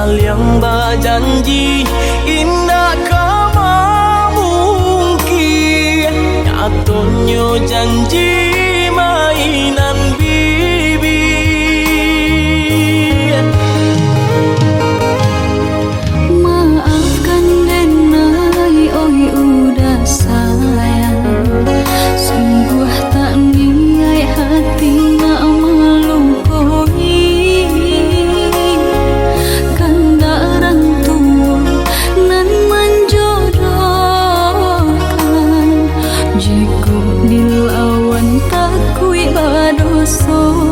saling berjanji indah kama mungkin nyatanya janji mainan bibi. Maafkan Denai, oi udah sayang, sungguh tak niat hati nak melukai. Kandaran tua nan menjodohkan, jika dilawan takui badoso.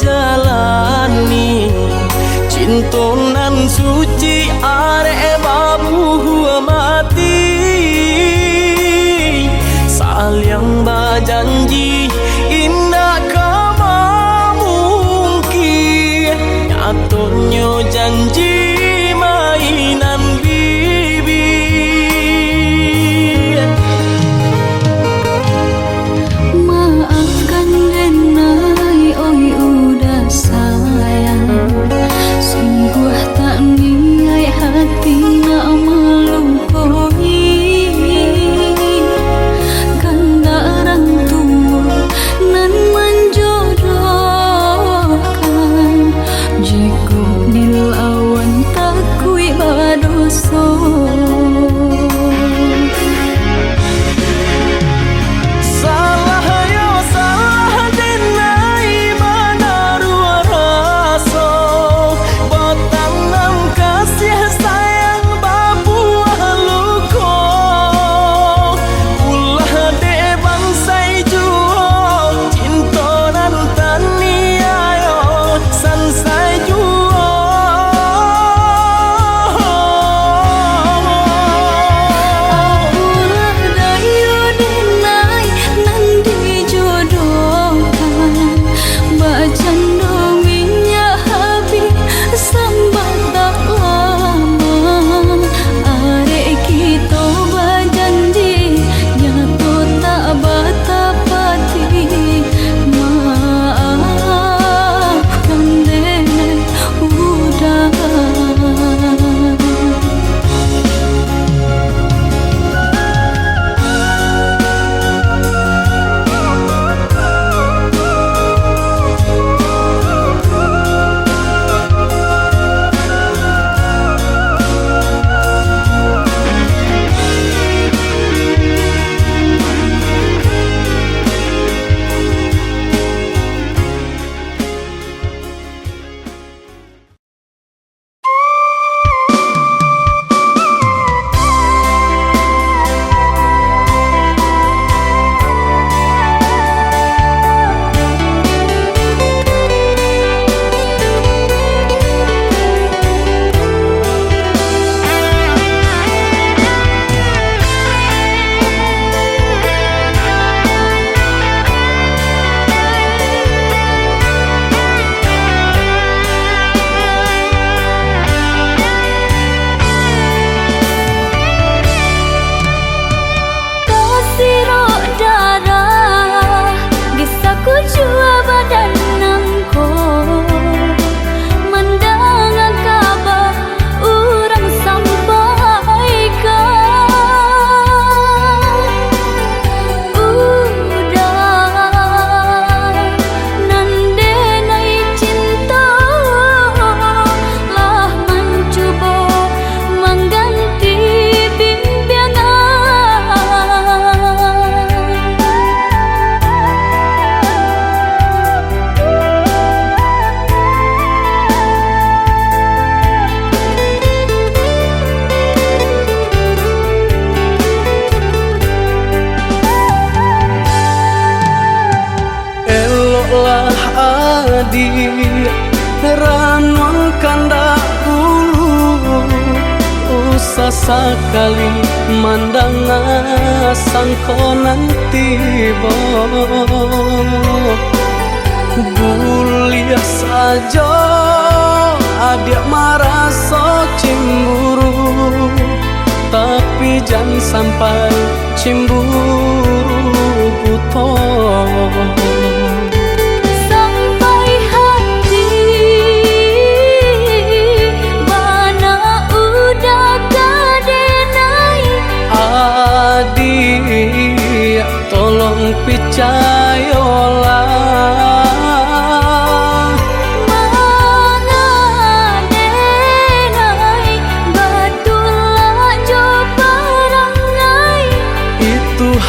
Jalani cintonan suci are babu mati, saling berjanji indah kama mungkin nyatanya janji mainan bibi. Maafkan Denai, oi udah sayang, sungguh tak niat hati nak melukai. Kandaran tua nan menjodohkan, jika dilawan takui badoso. adi ranong kandak ulu usah sekali mandang sangkonan tiba buliah saja adik merasa cemburu tapi jangan sampai cemburu buta sampai hati mana udah kadenai adik tolong percayalah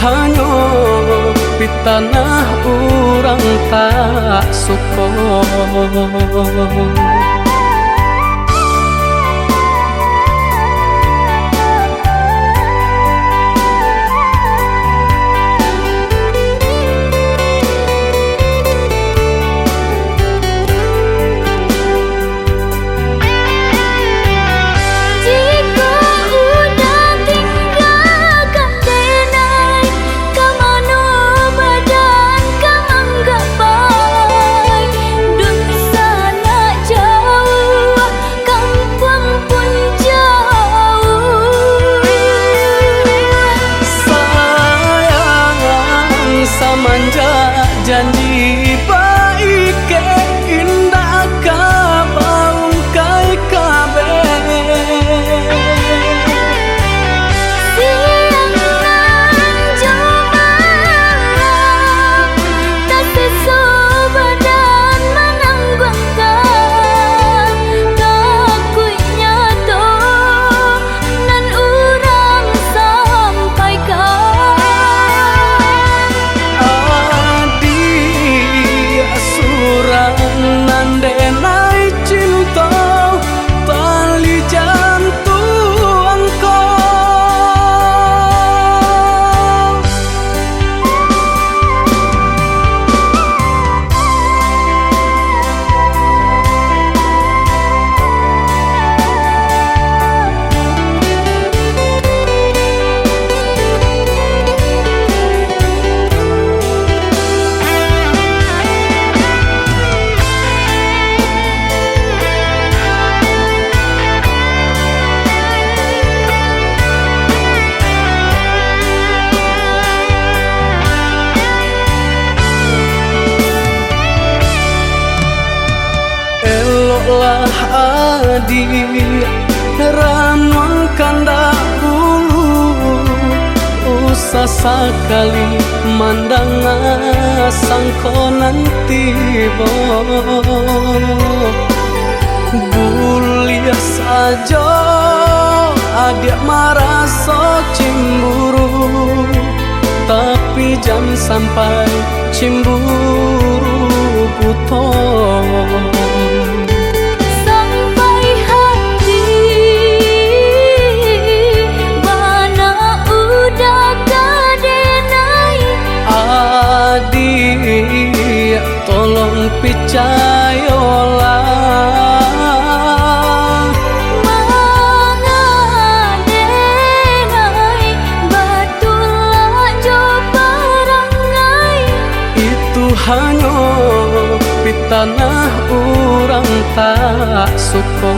hanya di tanah orang tak suka. Janji baik ke indah kabau kai kabe siang nan cuma tak sesubadan menanggungkan takutnya to nan urang sampaikan nandenai cinta tali jantung lah adi ranong kandak ulu usah sekali mandang sangkonan tiba buliah saja adik merasa cemburu tapi jangan sampai cemburu buta tolong percayalah mengadenai batulah jo perangai itu hanya di tanah orang tak suka.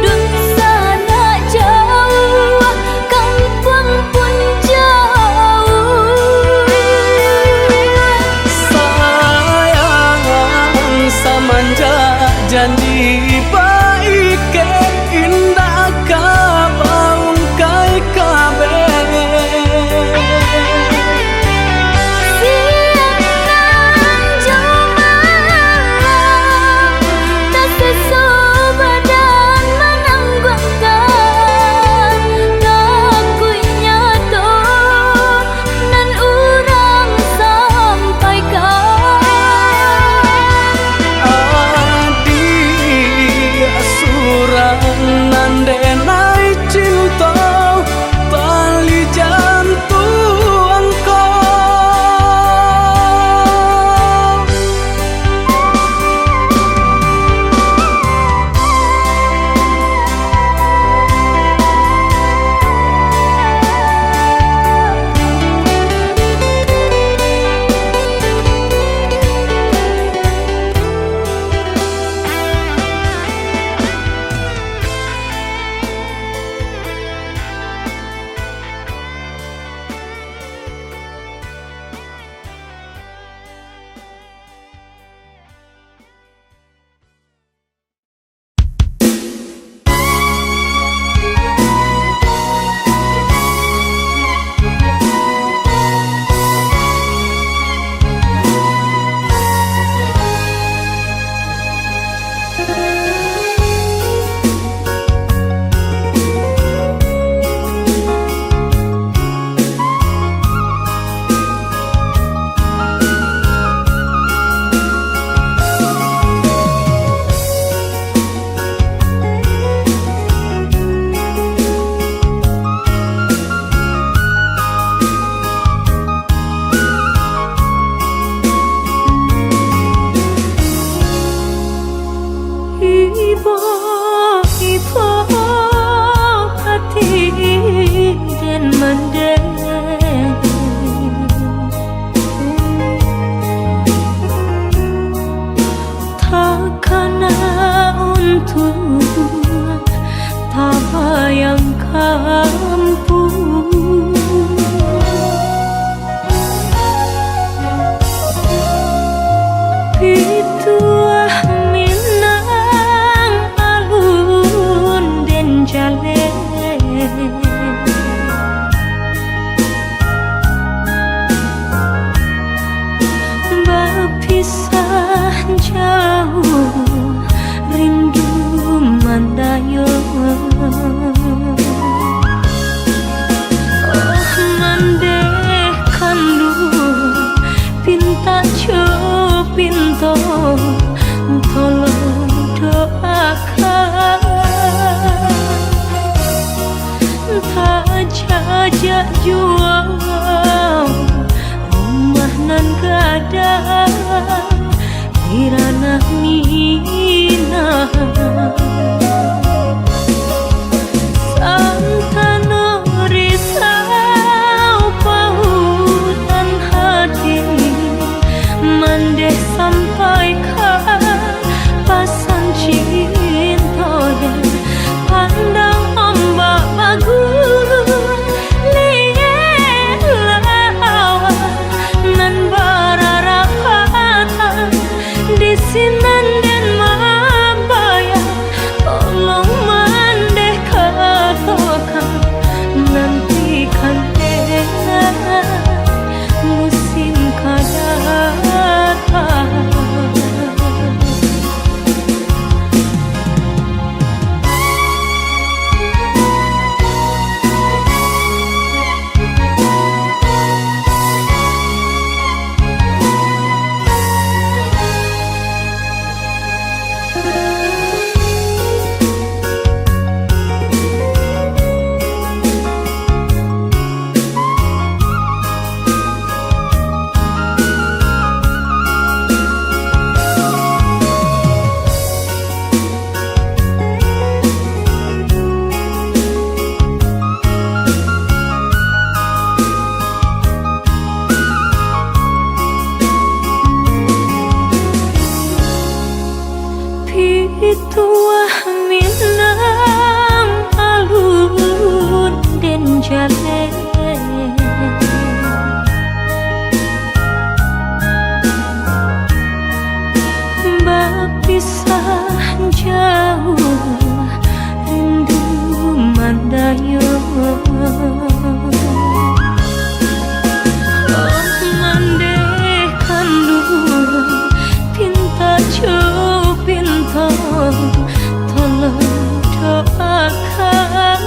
Dun sana tak jajak jual rumah nan gada di ranah Minang. Santana risau pautan hati mandeh sampaikan pasan cinta pandang ombak bagus liat lawan nan bararapatan di sinan dan mabaya tolong mandeh katakan nantikan musim kadatang. Pituah Minang alun den jale bapisah jauh rindu mandayo mandeh kandung pinta pinta tolong doakan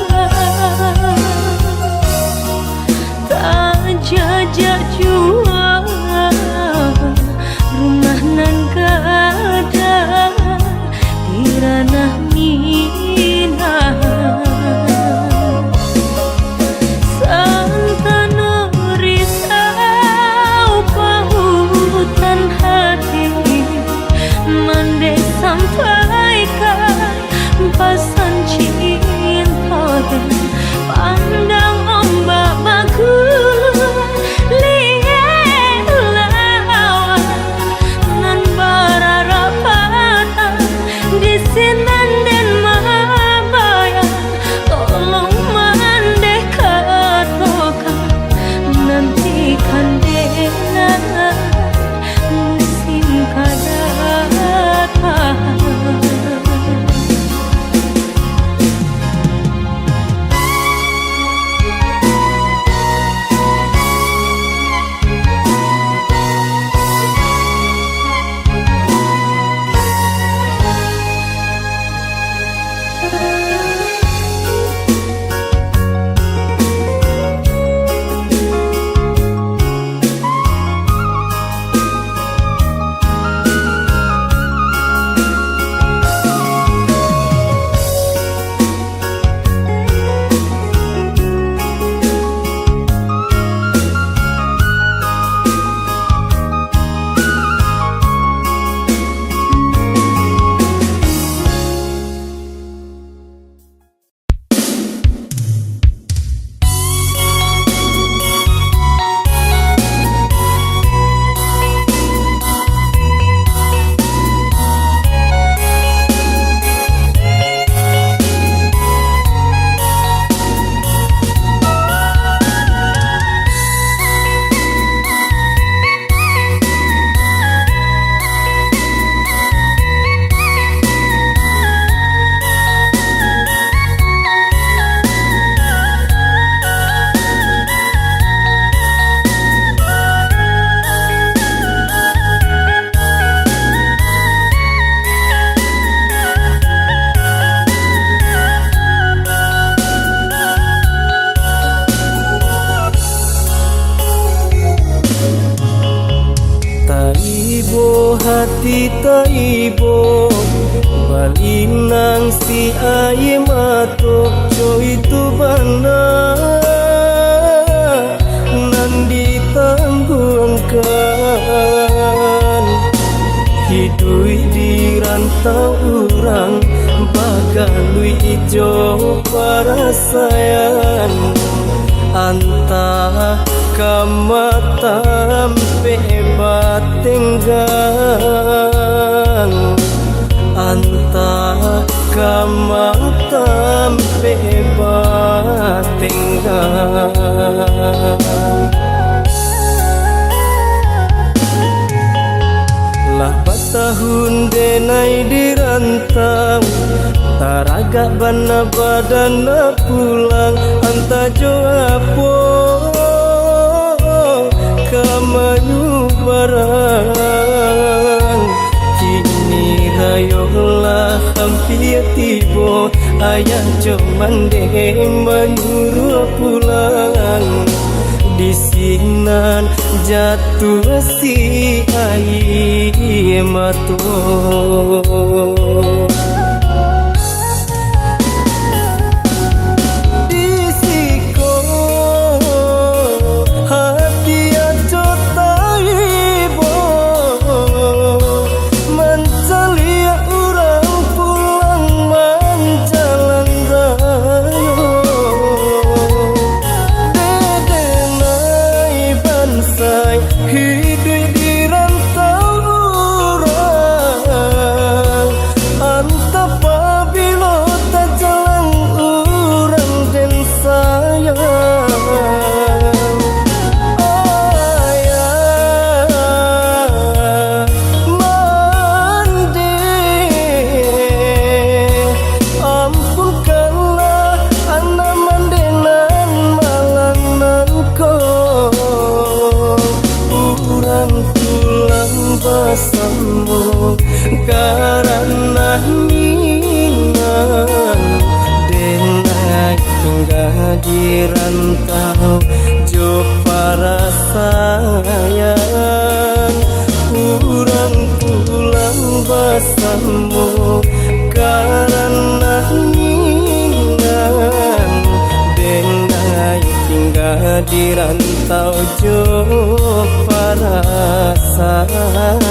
tak jajak jual rumah nan gada di ranah Minang. Santana risau pautan hati mandeh sampaikan pasan cinta pandang ombak bagus liat lawan nan bararapatan di sinan dan mabaya tolong mandeh katakan nantikan musim kadatang. hati taibo Balinang si ai matok coy tu bana nan ditangguhkan hidui di rantau urang bagalui ijo parasayan anta kamatam pebatenggang anta kamatam pebatenggang lah batahun denai dirantau taraga bana badana pulang anta joapo kamayu barang kini rayolah hampir tibo ayah cuman deh menyuruh pulang di sinan jatuh si ai mato karena minang denai tinggal di rantau jo para sayang kurang pulang bersama karena minang denai tinggal di rantau jo para sayang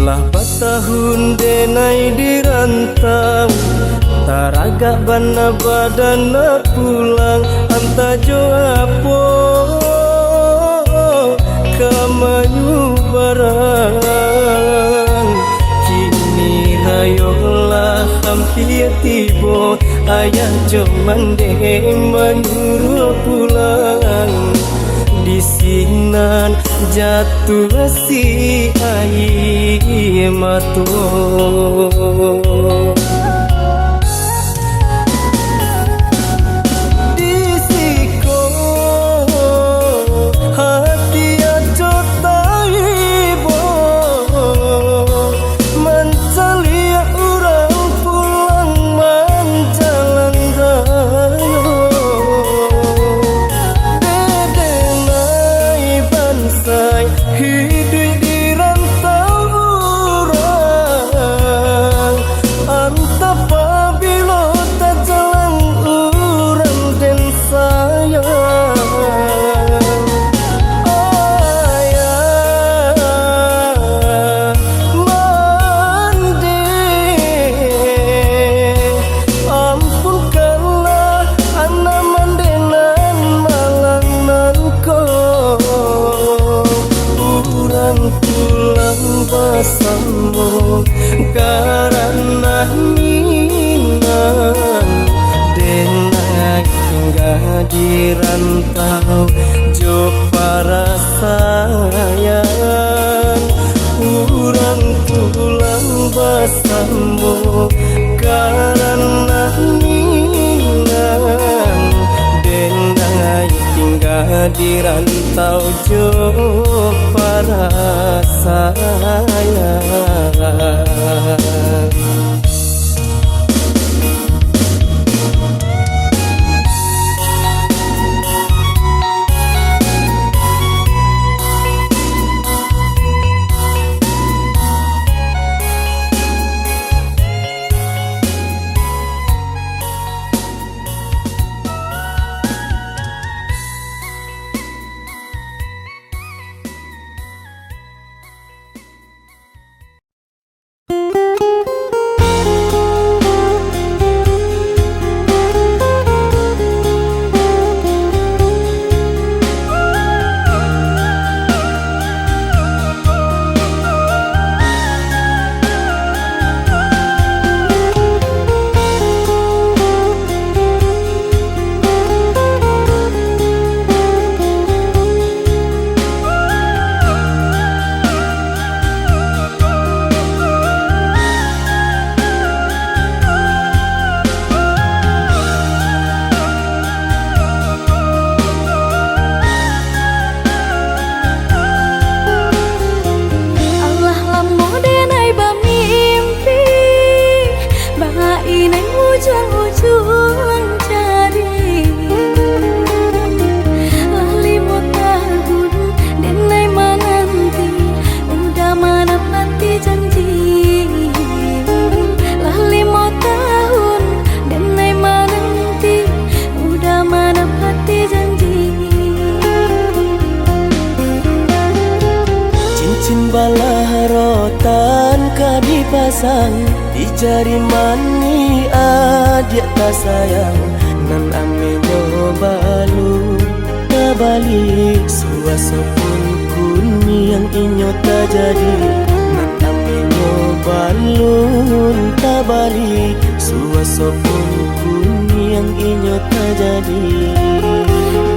lah batahun denai dirantau taraga bana badana pulang anta joapo kamayu barang kini rayolah hampir tibo ayah cuman deh menyuruh pulang di sinan jatuh si ai mato di rantau jo para sayang. Di jari mani adik tak sayang nan ame nyobalu tabali suasa pun kuni yang inyo tak jadi nan ame nyobalu tabali suasa pun kuni yang inyo tak jadi.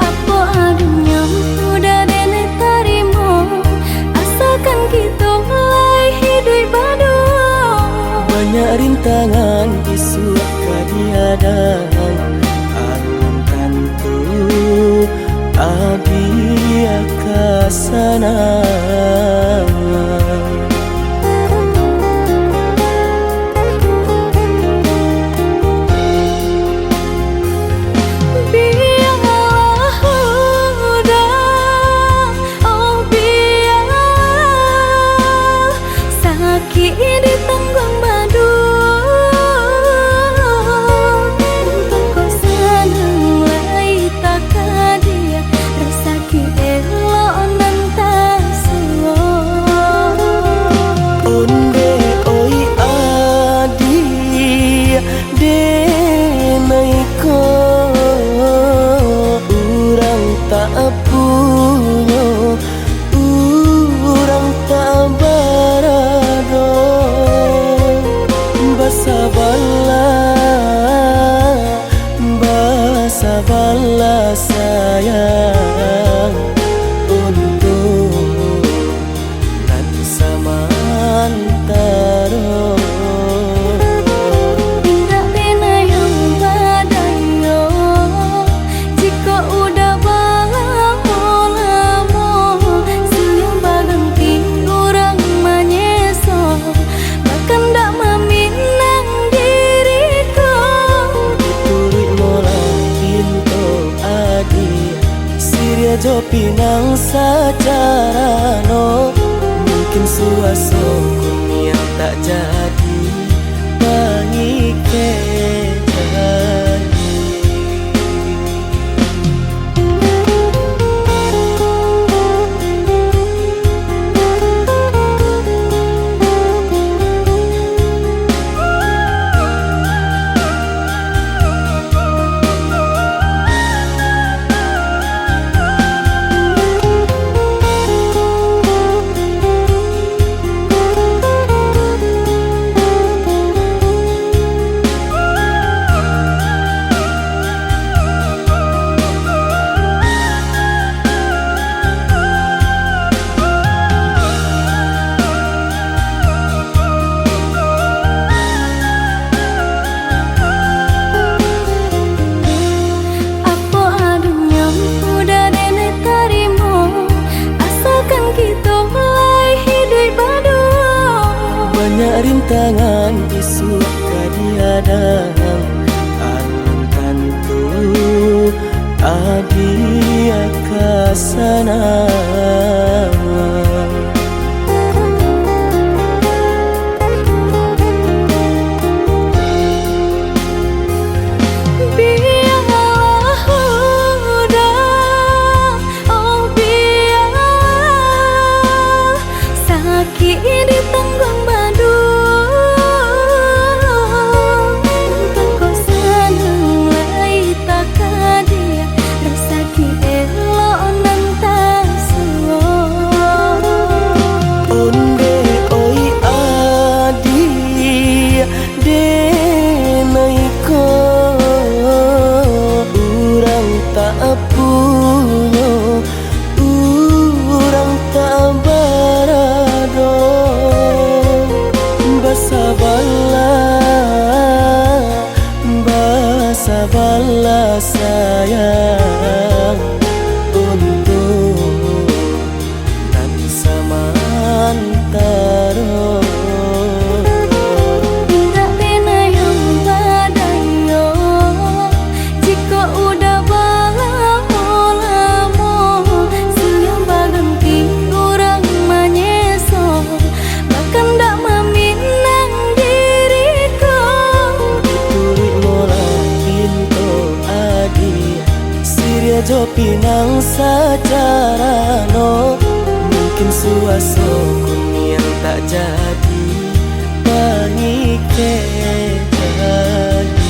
Apa adanya udah dene tarimo asalkan kita mulai hidup baru. Banyak rintangan isu kadiadang alun tentu adia kasana. Sabarlah sayang untuk nan samantara. Tidak pernah yang badayo jika udah lamo siang baganti orang menyeso bahkan tak meminang diriku. Diturit mola pintu adi Siria jo pinang secara no mungkin suaso kunia tak jadi mengikat. tangan isu kadiadang alun tantu adia kasana. Bala sayang untuk nan samantara. Nggak pena yang badayo jika udah lamo siang baganti orang manyeso bahkan ndak meminang diriku. Turi mola pinto adi Siria jo pinang secara no mungkin suaso yang tak jadi pangike jadi.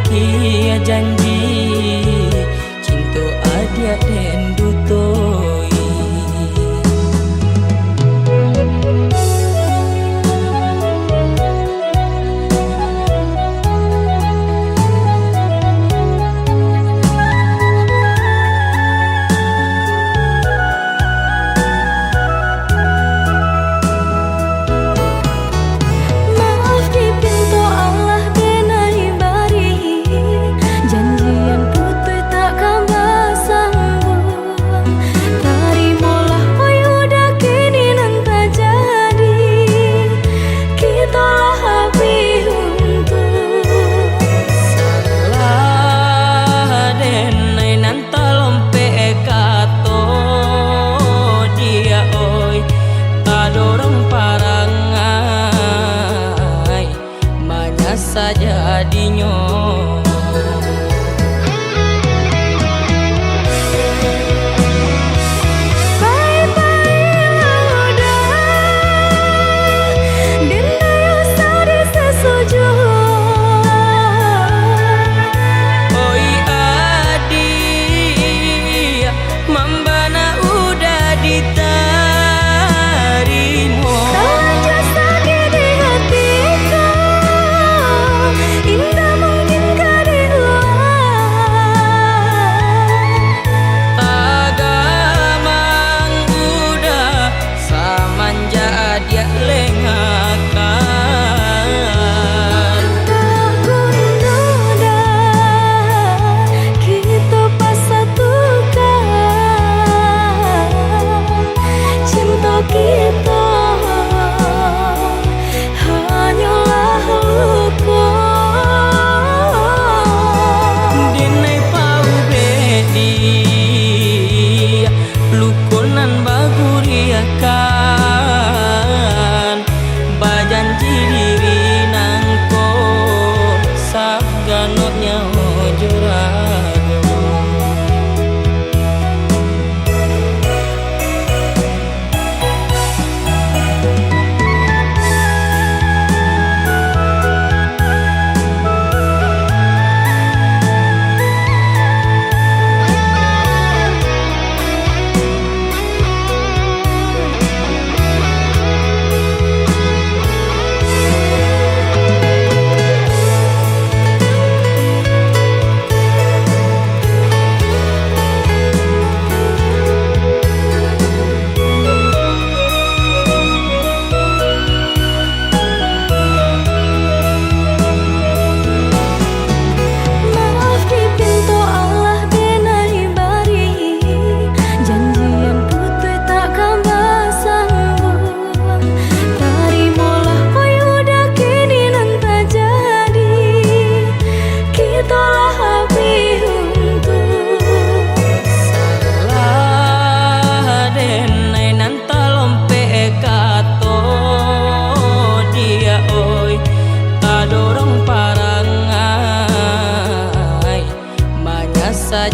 kia janji cinta adia den dutoi. Jadinya bajanji diri nangko sabganotnya jurago.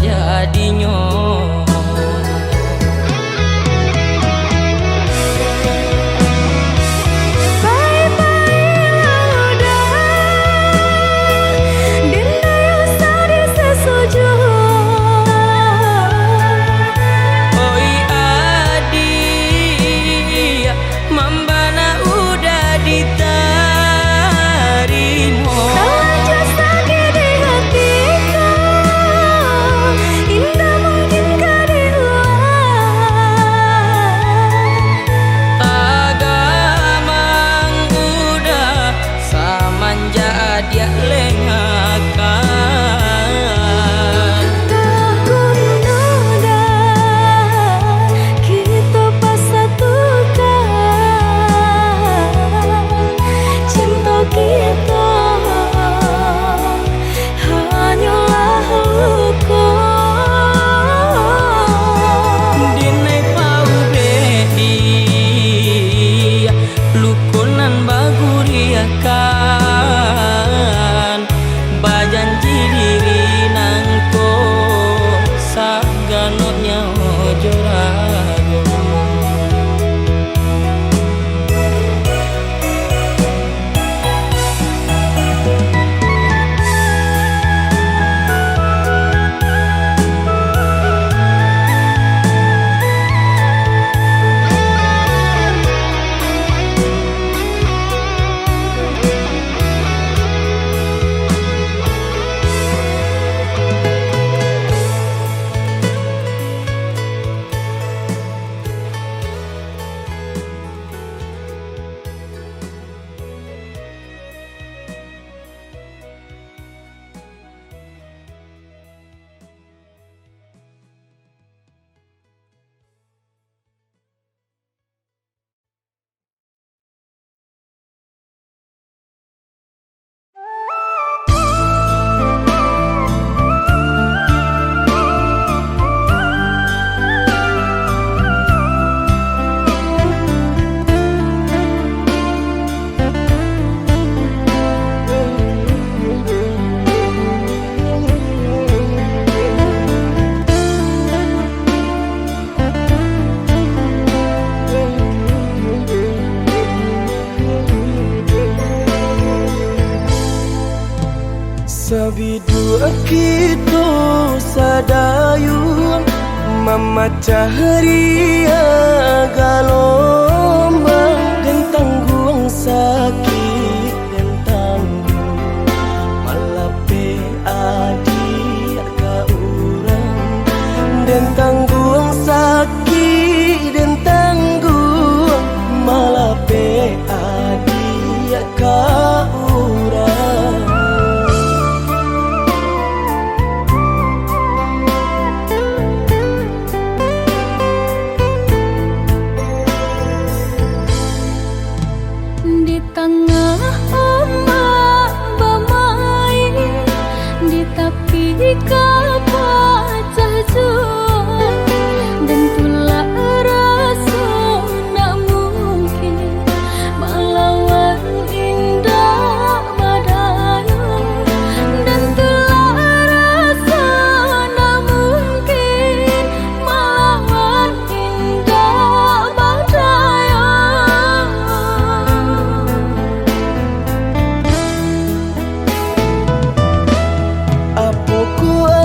Jadinya indah mungkin kita sadayun memecah ria galombang dan tanggung sakit dan tanggung malape adik ka urang dan tanggung sakit dan tanggung malape adik ka urang. Di tengah ombak bermain, di tepi kapal jauh, dan tulah rasa nak mungkin melawan indah badai, dan tulah rasa nak mungkin melawan indah badai.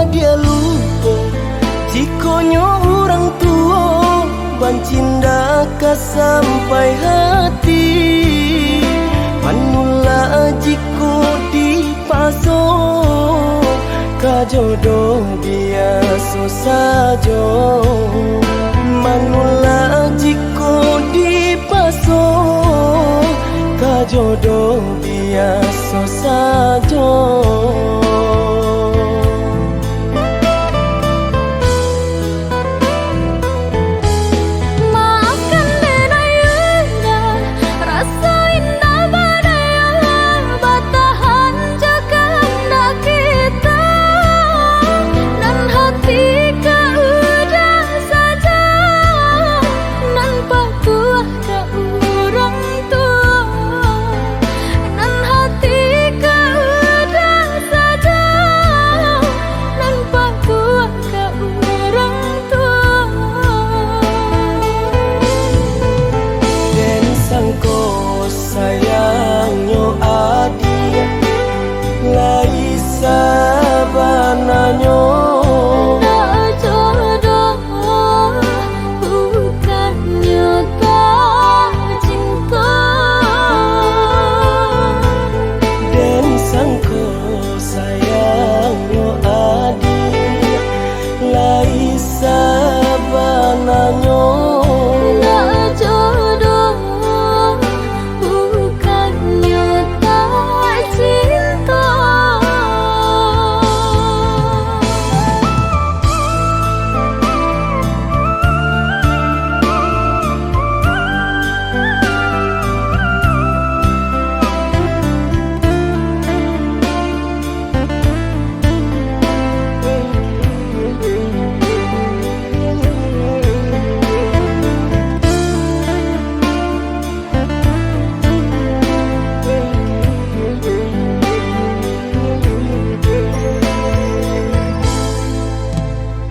Dia lupa jikonya orang tua bancinda ka sampai hati manula jiko dipaso ka jodoh biasa saja manula jiko dipaso ka jodoh biasa saja.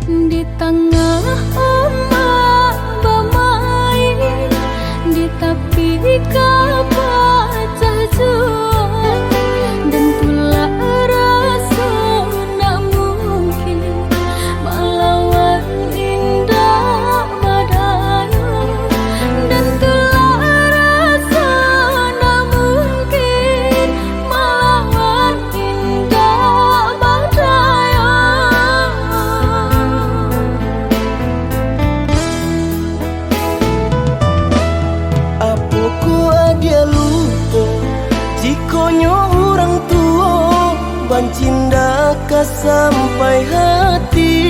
Di tengah ombak bermain, di tepi kapal jauh, dan tulah rasa nak mungkin melawan indah badai, dan tulah rasa nak mungkin melawan indah badai. Dia lupa jikonya orang tua bancinda ka sampai hati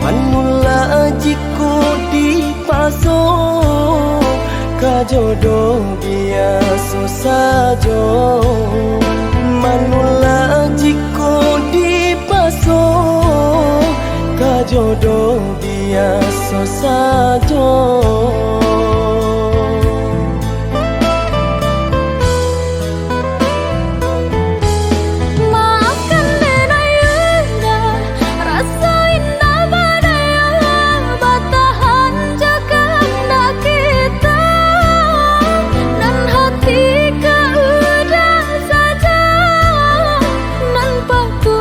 manula jiko dipaso ka jodoh biasa saja manula jiko dipaso ka jodoh biasa saja. Ku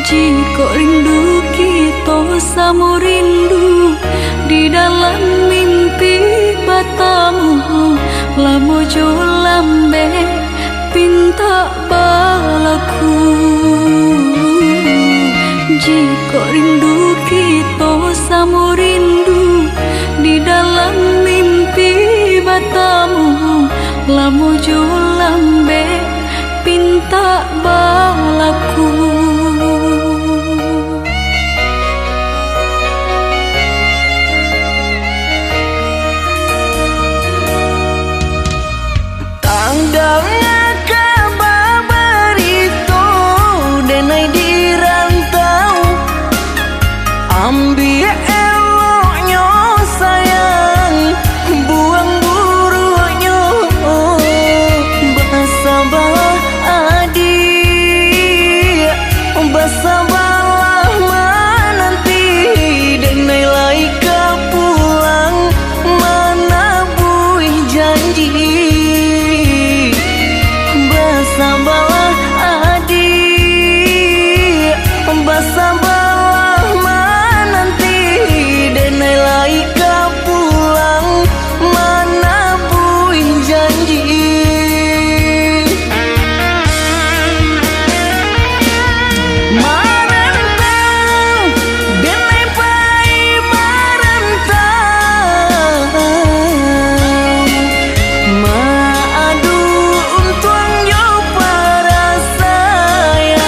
Jika rindu kita sama rindu di dalam mimpi batamu, lamo jo lambe pinta balaku. Jika rindu kita sama rindu di dalam mimpi batamu, lamo jo lambe pinta balaku. Tandangnya kabar itu denai di rantau, ambil eloknya sayang, buang buruknya. Bersabarlah adik, bersabarlah menanti, denai laika pulang mana buih janji. Bersabarlah adik, bersabarlah menanti, denai laika pulang mana buih janji. Marantau, denai pai marantau, maadu untuang yo para sayang.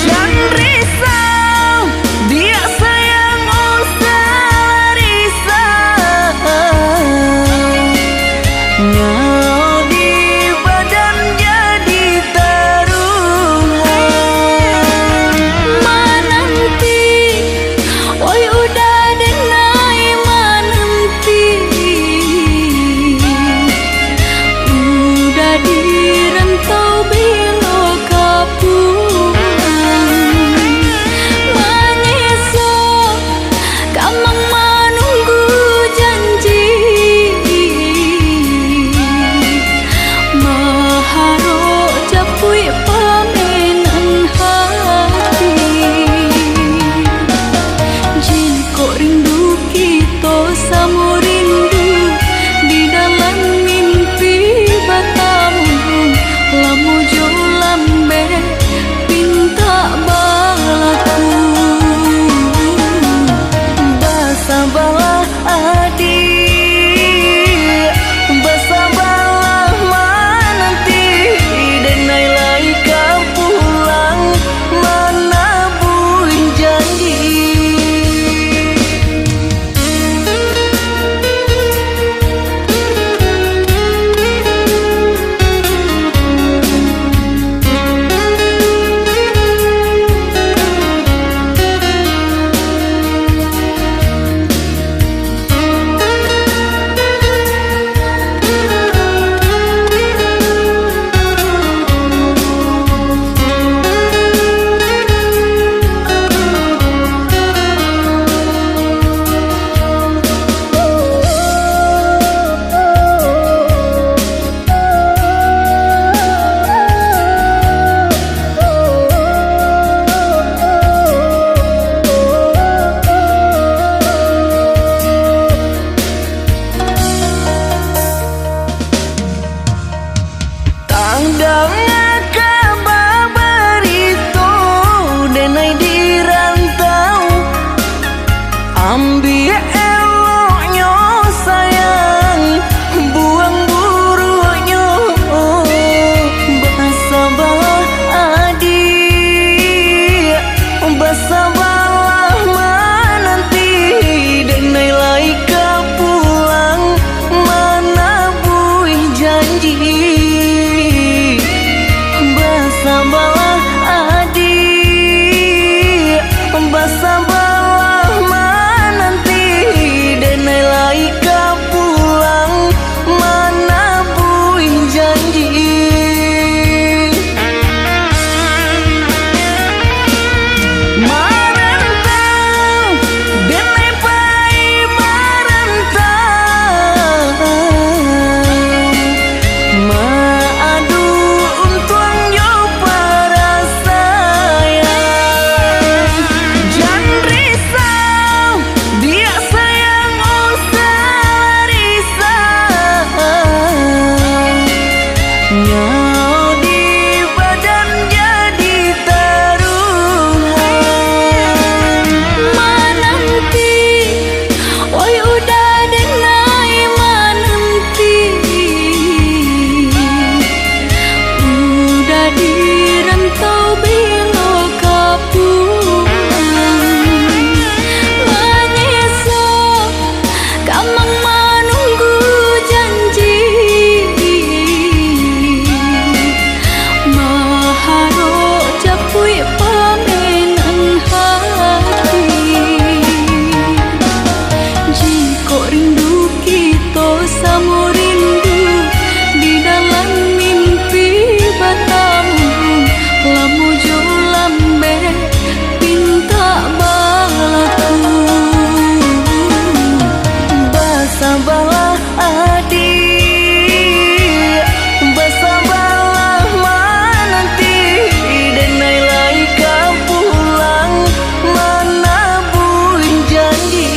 Jangan risau, dia sayang usah risau. Nyawa di badan jadi taruhan. Menanti, oi udah denai menanti, udah di rantau bilo kapulang. Menyesal, kamang menunggu janji, maharo capui pamenan hati. Jika rindu kita sama rindu di dalam mimpi batamu, lamo jo lambe pinta balaku. Bersabarlah adik, bersabarlah menanti, denai laika pulang mana buih janji. rindu kita sama rindu di dalam mimpi batamu lamu jo lambe pinta balaku Basabalah adik, basabalah menanti, denai lai kau pulang mana bui janji.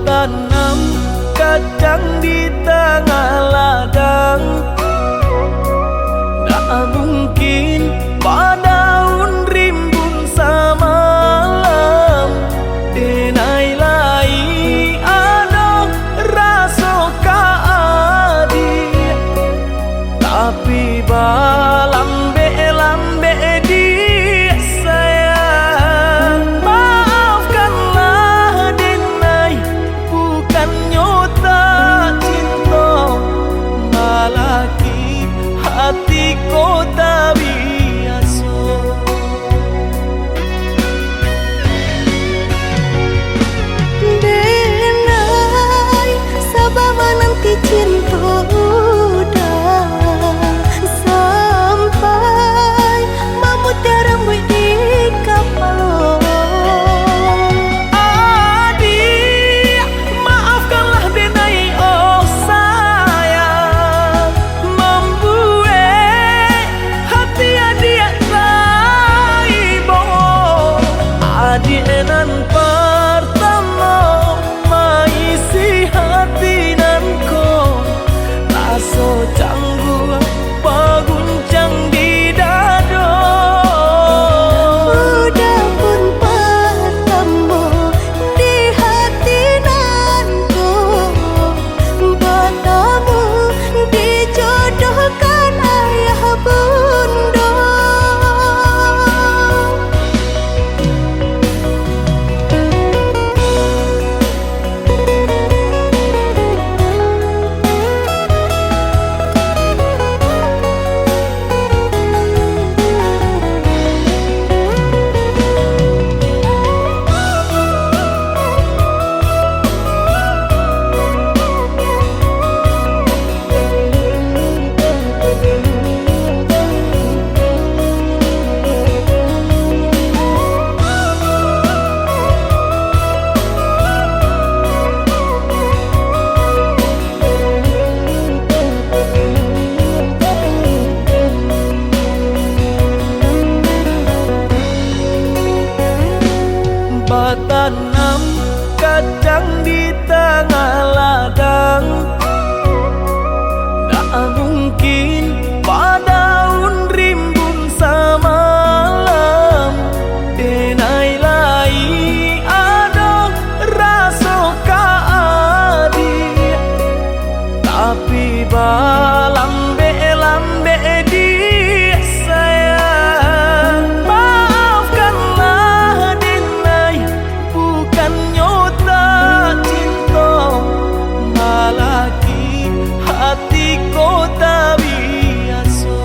Tanam kacang di tengah ladang, tak mungkin padaun rimbun samalam. Denai lai ada rasa kaadi, tapi lambe di sayang. Maafkanlah denai, bukan nyota kadang di tengah ladang. Tak mungkin padaun rimbun samalam denai lai ada rasa kaadi. Tapi lambe di sayang, maafkanlah denai bukan nyota cinta, malaki hatiku tak biasa.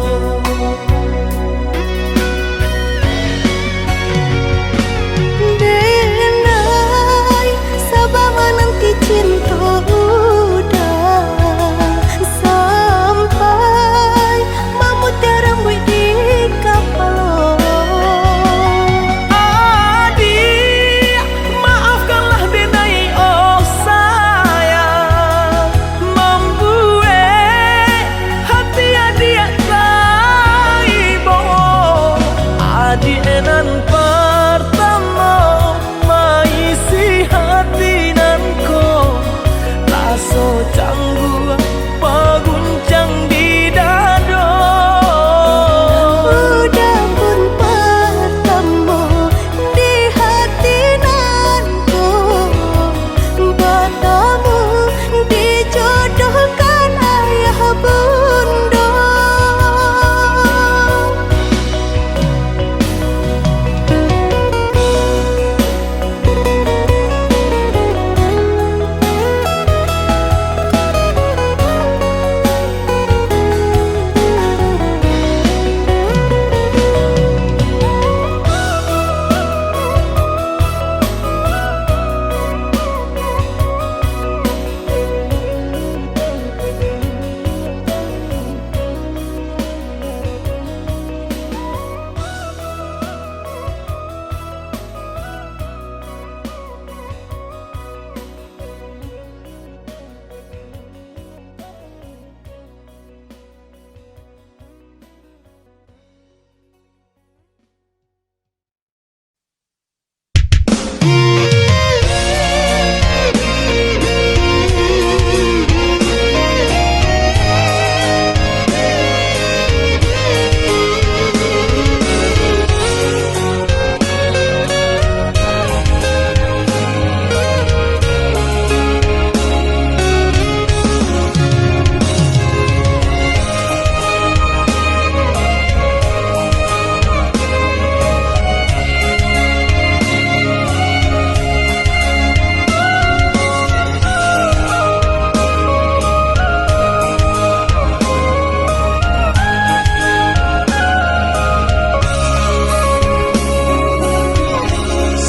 Denai sabar menanti cinta udah sampai memutih rambut di kapal. Adik, maafkanlah denai oh sayang, membuat hati adik taibo. Adik nan pertama maisi hati nanko, rasa canggung paguncang di dada. Udah pun pertama di hati nanku, bertemu dijodohkan ayah bunda.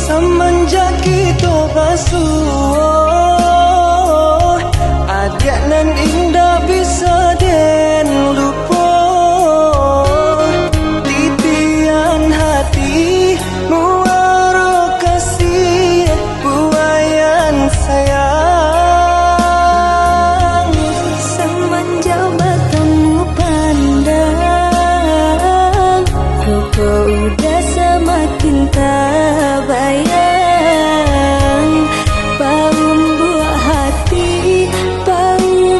Semenjak kita basuh, adik nan indah bisa den lupa. Titian hati muara kasih buayan sayang. Semenjak bertemu pandang, kau udah semakin tak bayang. Bau buah hati, bau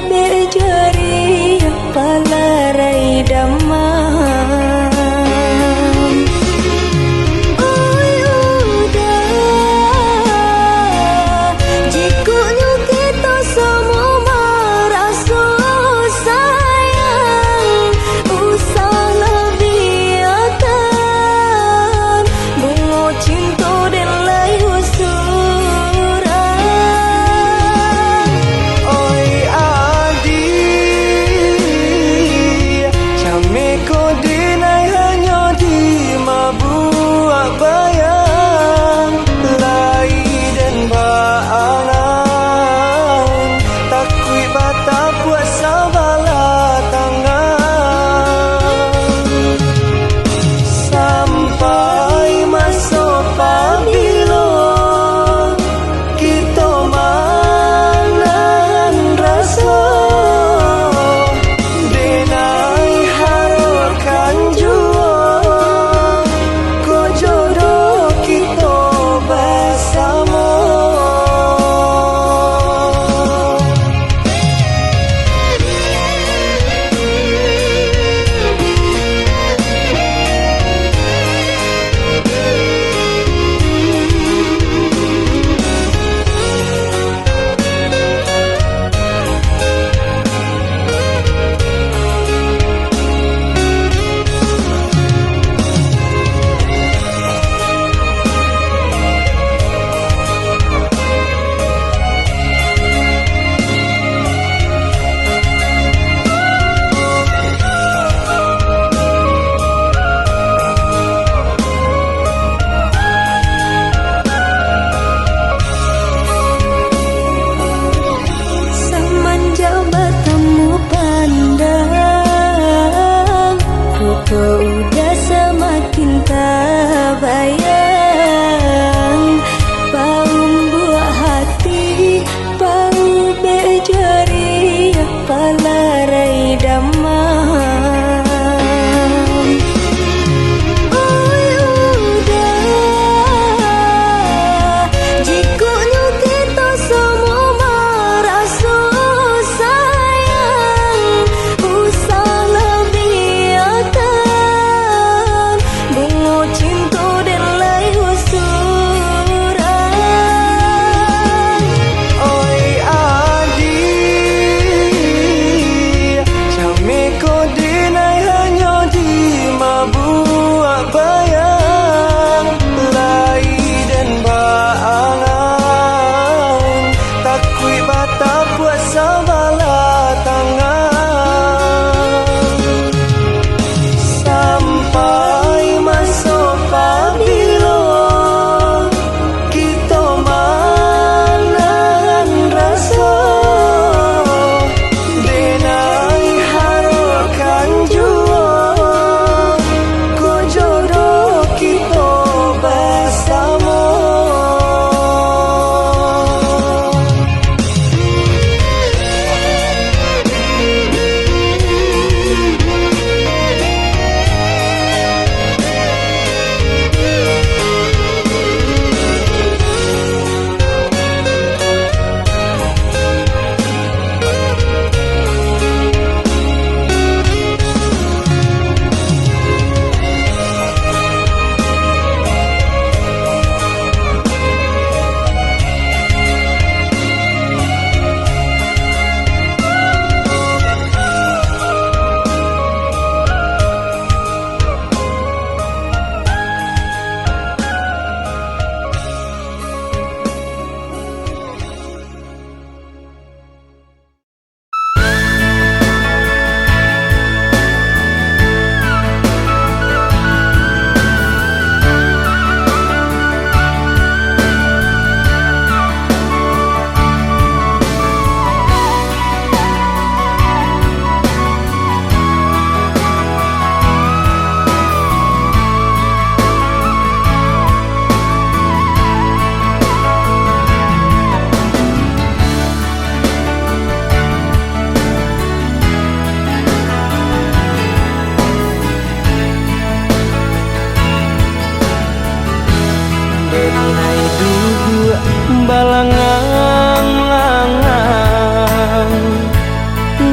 Denai duduk balangang-langang,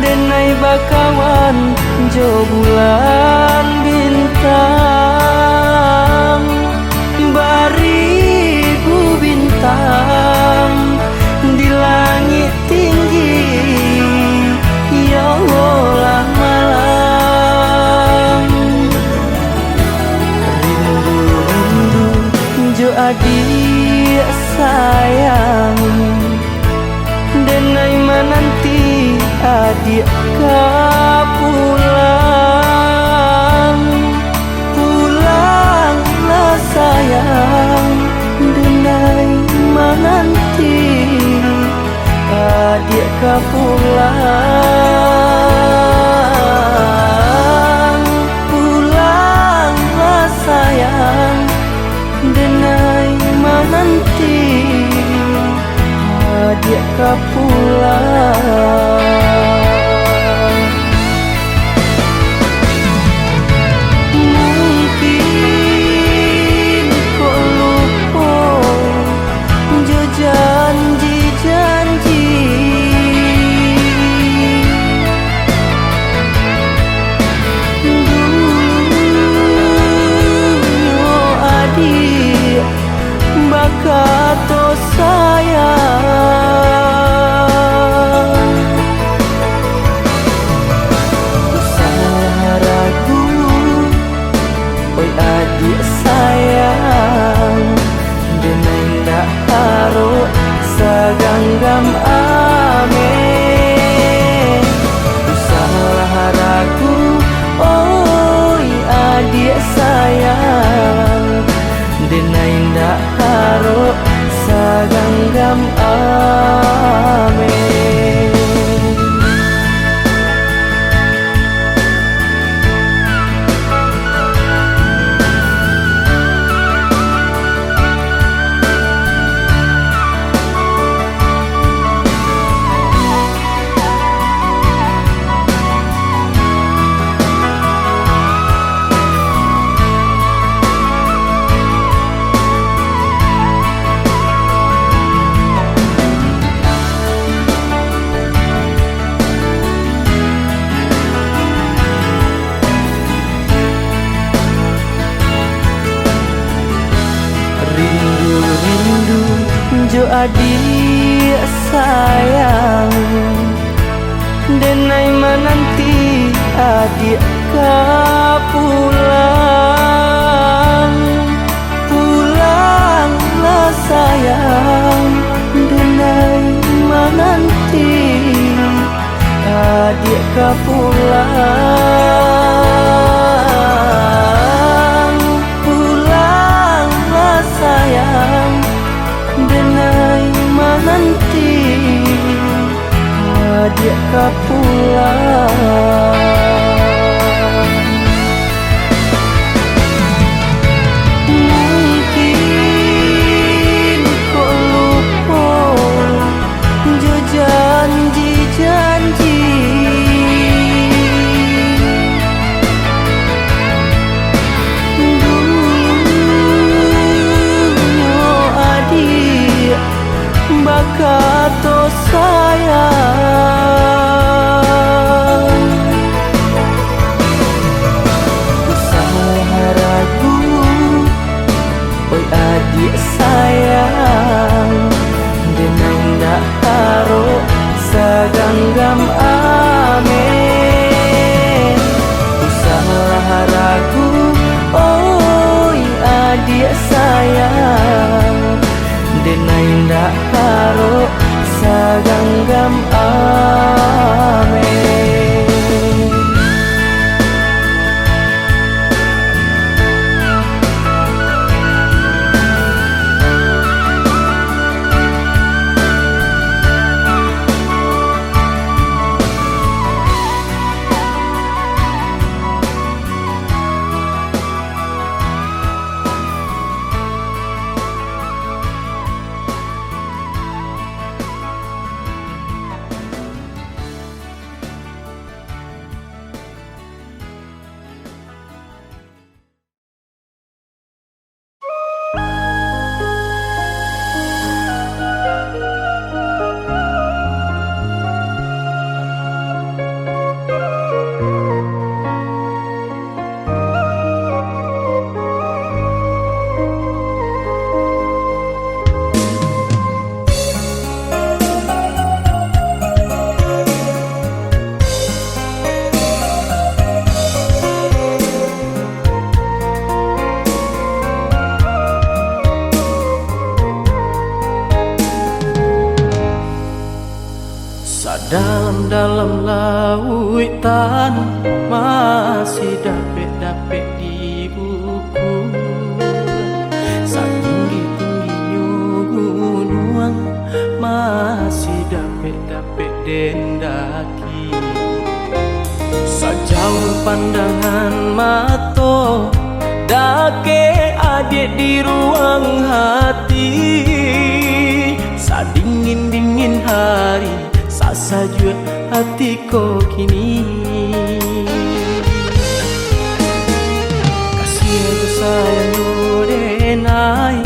denai bakawan jo bulan bintang, bariku bintang di langit tinggi, ya Allah malam. Rindu-rindu jo adik sayang, denai menanti adik pulang. Pulanglah sayang, denai menanti adik pulang. Pulanglah sayang, denai menanti adik pulang. Mungkin kau lupa jo janji-janji, dulu adik bakato sayang. Salah ragu, oi adik sayang, denai ndak karo saganggam ame. Salah ragu, oi adik sayang, denai ndak karo saganggam ame. Rindu-rindu jo adik sayang, denai menanti adik pulang. Pulanglah sayang, denai menanti adik pulang. Pulanglah sayang, denai menanti adik pulang. Mungkin kau lupa jo janji-janji, bakato sayang. Salah ragu, oi adik sayang, denai ndak karo saganggam ame. Salah ragu, oi adik sayang, denai ndak karo saganggam ame. dalam lautan masih dapet-dapet diukur. Setinggi-tingginya gunung masih dapet-dapet dendaki. Sejauh pandangan mata dake adik di ruang hati. Sadingin-dingin hari sasajua hatiku kini. Kasih aku sayang denai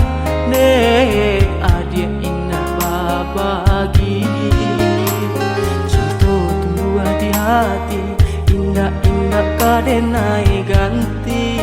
dek adik indah babagi. Cinta tumbuh di hati indah-indah kadenai ganti.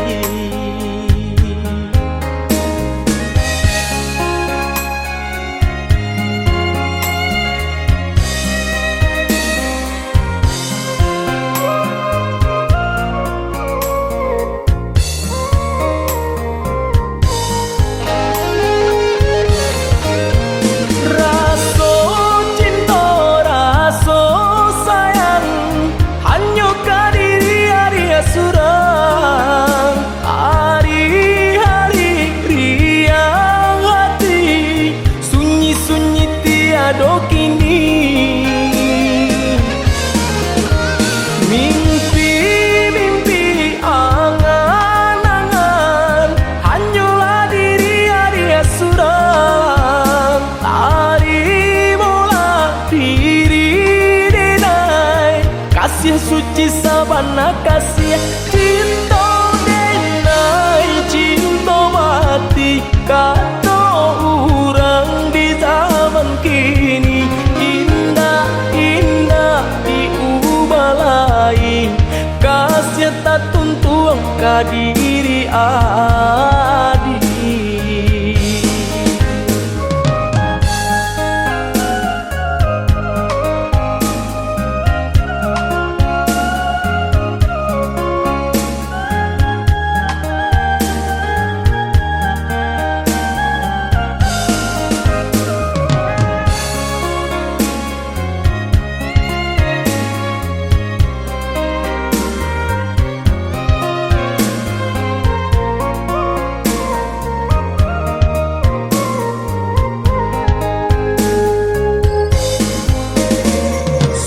Mimpi-mimpi angan-angan hanyalah diri Arya surang. Tari mola diri denai kasih suci sabana kasih cinta denai cinta mati kata orang di zaman kini. Indah-indah diubalai kasih tak tuntung ke diri adik.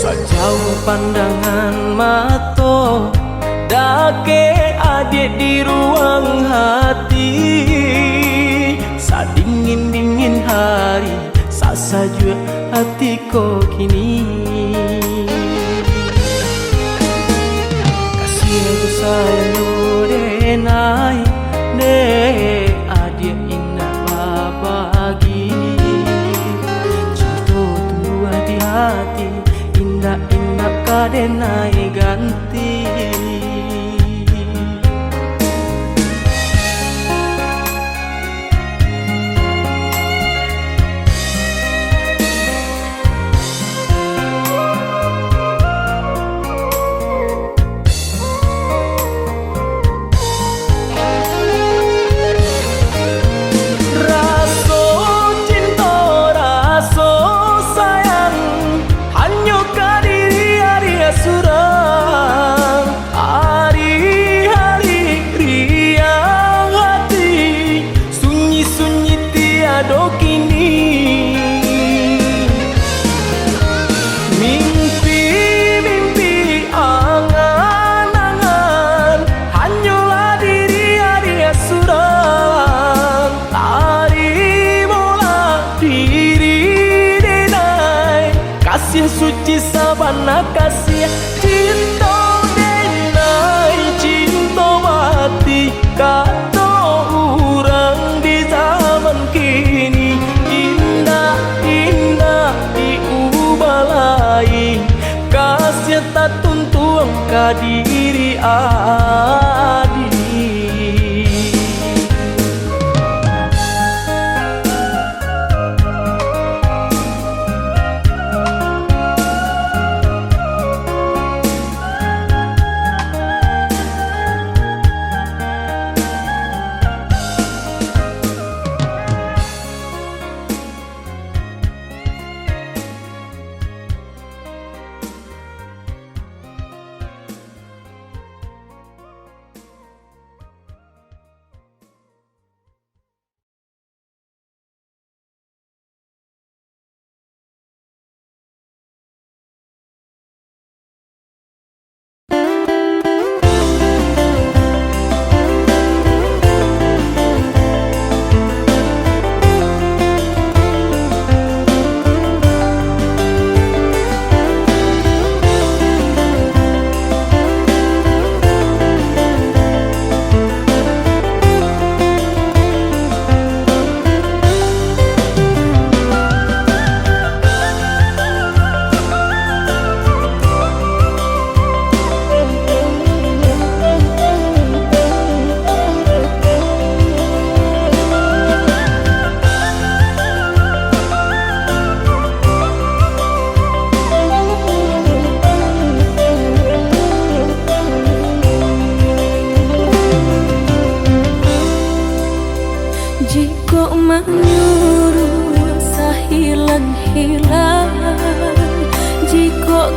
Sejauh pandangan mata dake adik di ruang hati. Sadingin-dingin hari sasajua hatiku kini. Kasih aku sayang denai dek adik indah babagi. Cinta tumbuh di hati indah-indah kadenai ganti. Mimpi-mimpi angan-angan hanyalah diri Arya surang. Tari mola diri denai kasih suci sabana kasih cinta denai cinta mati kata orang di zaman kini. Indah-indah diubalai kasih tak tuntung ke diri adik.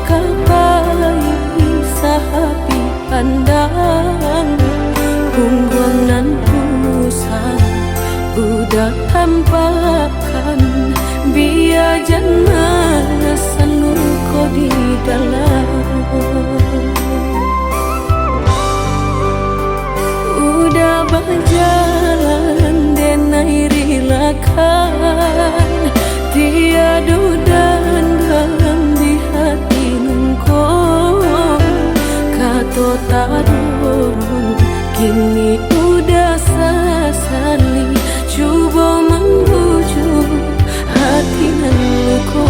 kapai sahapi pandang punggung nan pusat udah hampakan biar jangan sanu ko di dalam udah berjalan denai rilakan tiada dan dalam di hati nungko kato tak turun kini udah sesali coba membujuk hati nungko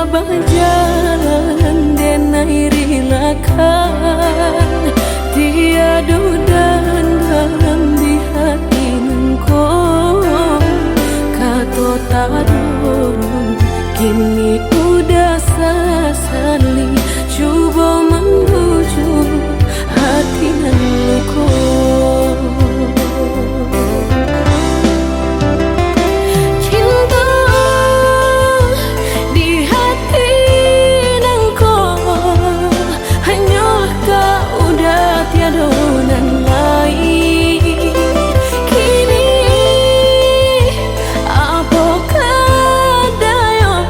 berjalan denai rilakan tiada dan dalam di hati nungko kato tak turun kini udah sesali coba membujuk hati nungko adonan lain kini apakah daya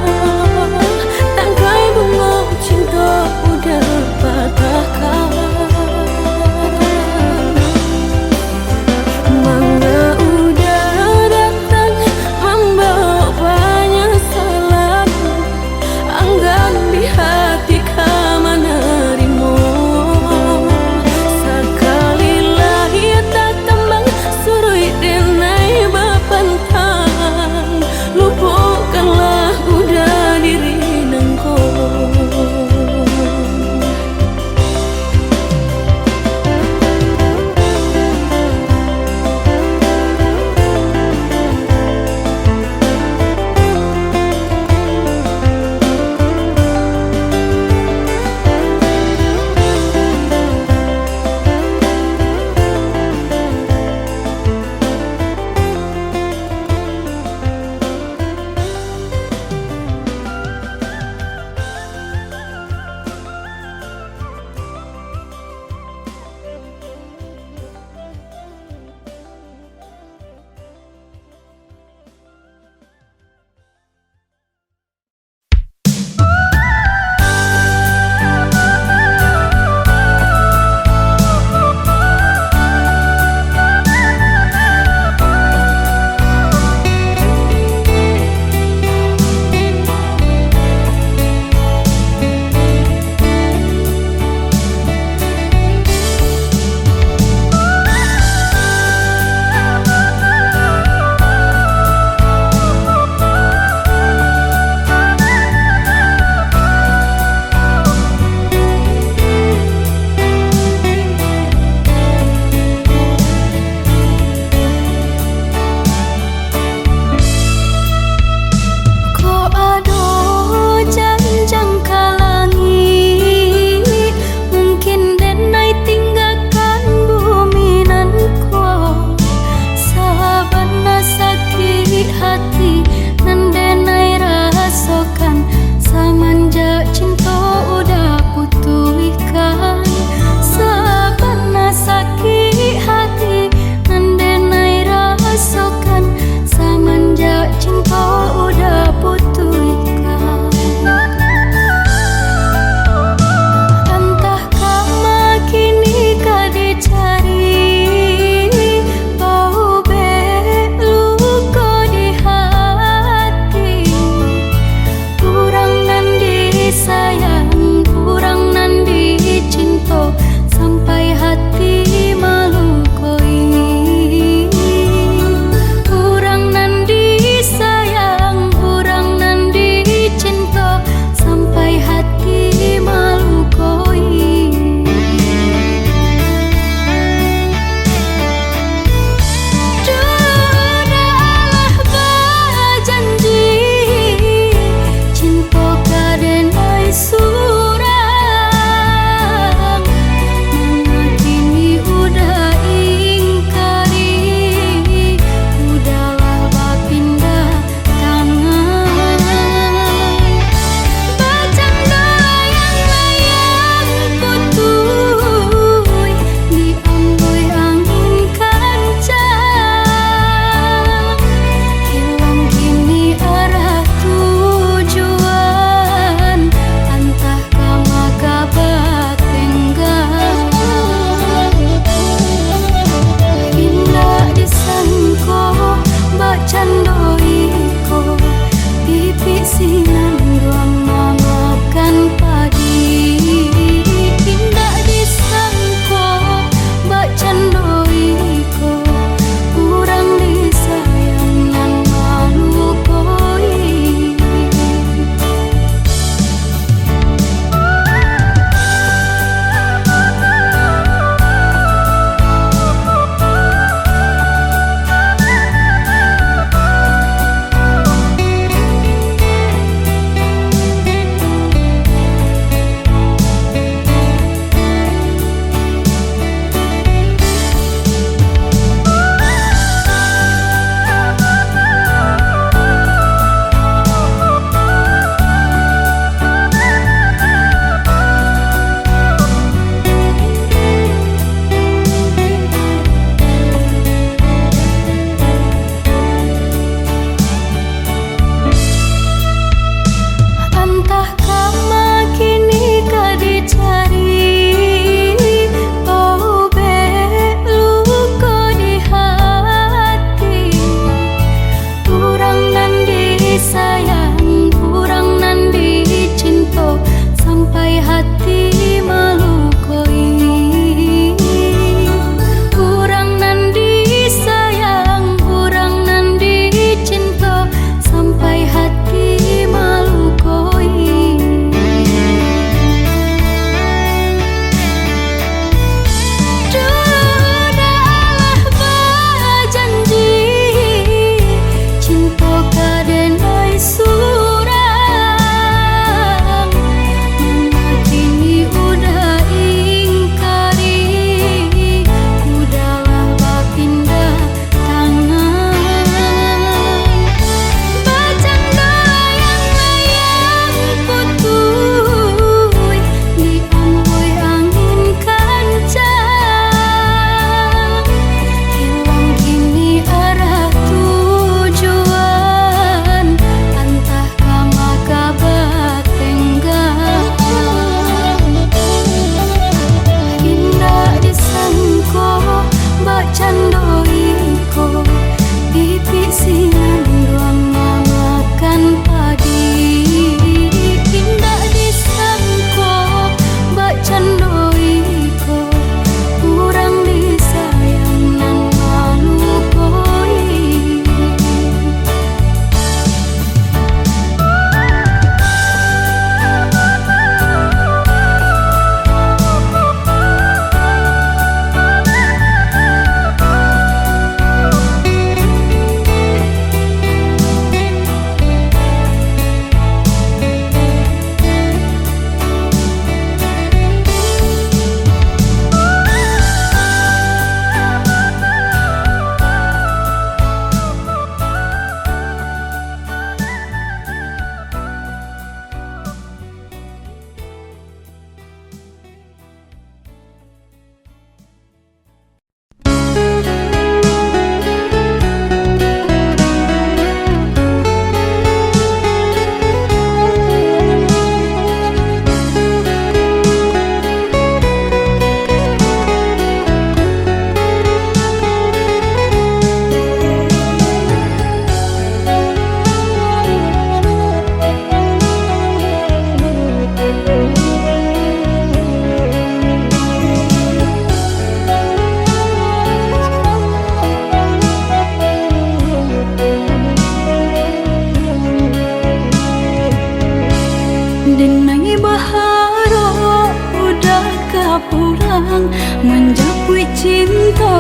pulang menjauhi cinta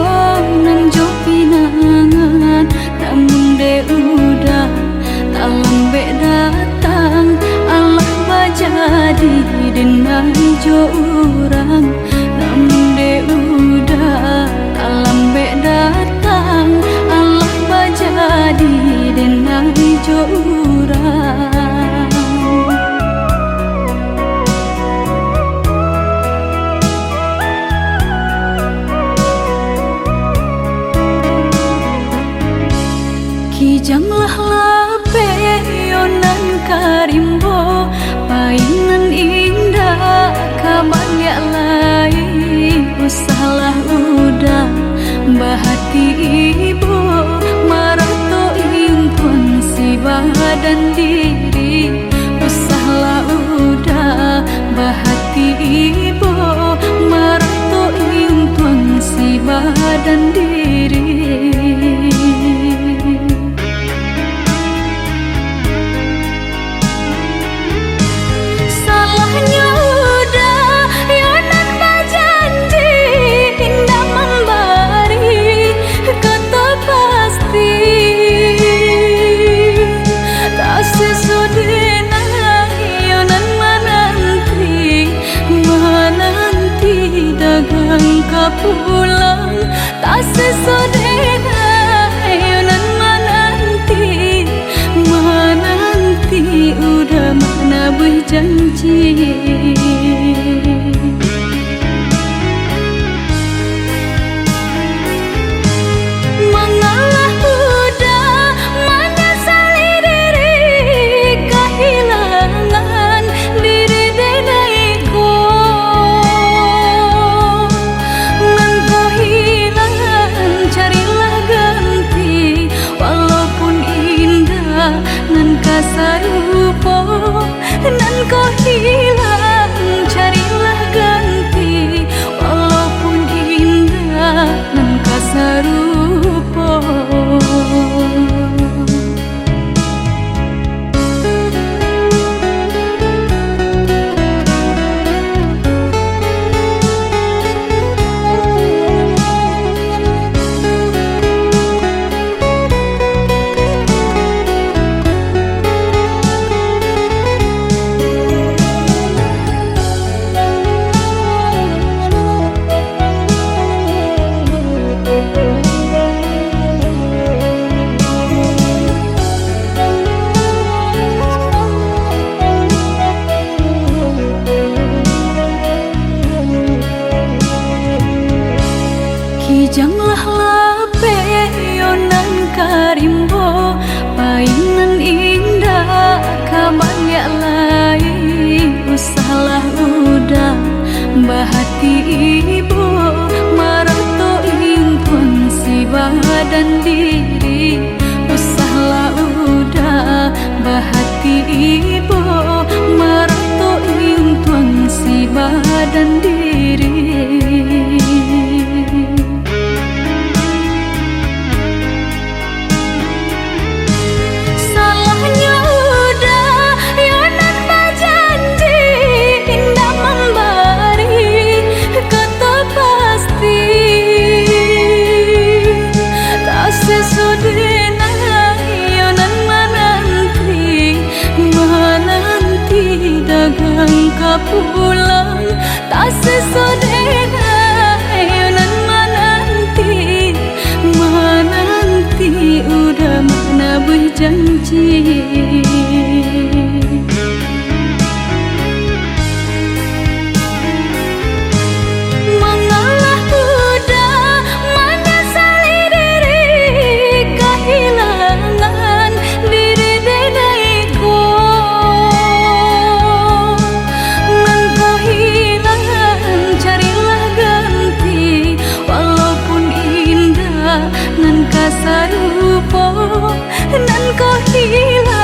nan jo pinangan, namun de udah tak lambe datang. Allah bajadi denai jo urang, namun de udah tak lambe datang. Allah bajadi denai jo urang. Kijanglah lape yonan karimbo, painan indah kabanyak lain. Usahlah udah bahati ibu, marato impun si badan diri. Usahlah udah bahati ibu, marato impun si badan diri. Pulang tak sesodena yonan menanti udah mana berjanji. Mengalah udah menyesali diri, kehilangan diri denaiku. Nan kasarupo nan kau hilang, carilah ganti. Walaupun indah nan kasarupo. Kijanglah lape yonan karimbo, painan indah kabanyak lain. Usahlah udah bahati ibu, marato impun si badan diri. Usahlah udah bahati ibu, marato impun si badan diri. Pulang tak sesodena yonan menanti udah mana berjanji. Mengalah udah menyesali diri, kehilangan diri denaiku. Nan kasarupo nan kau hilang.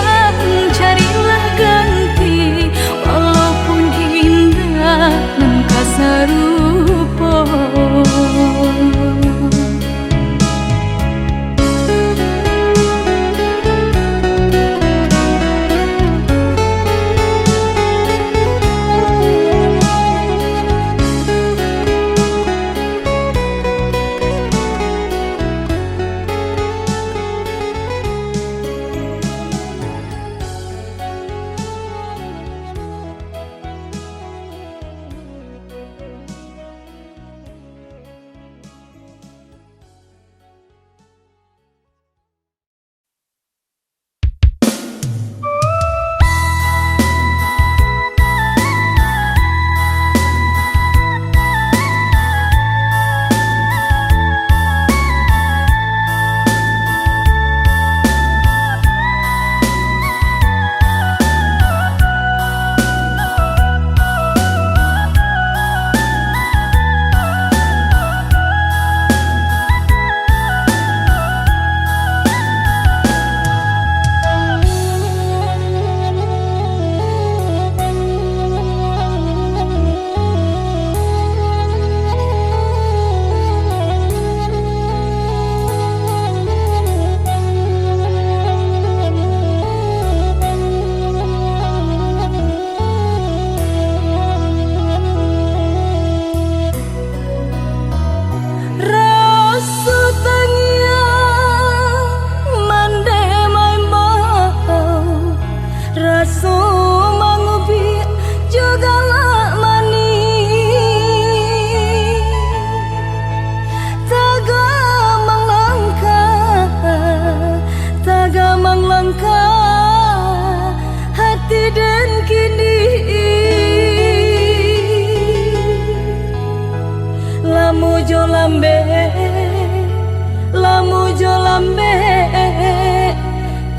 lamu jo lambe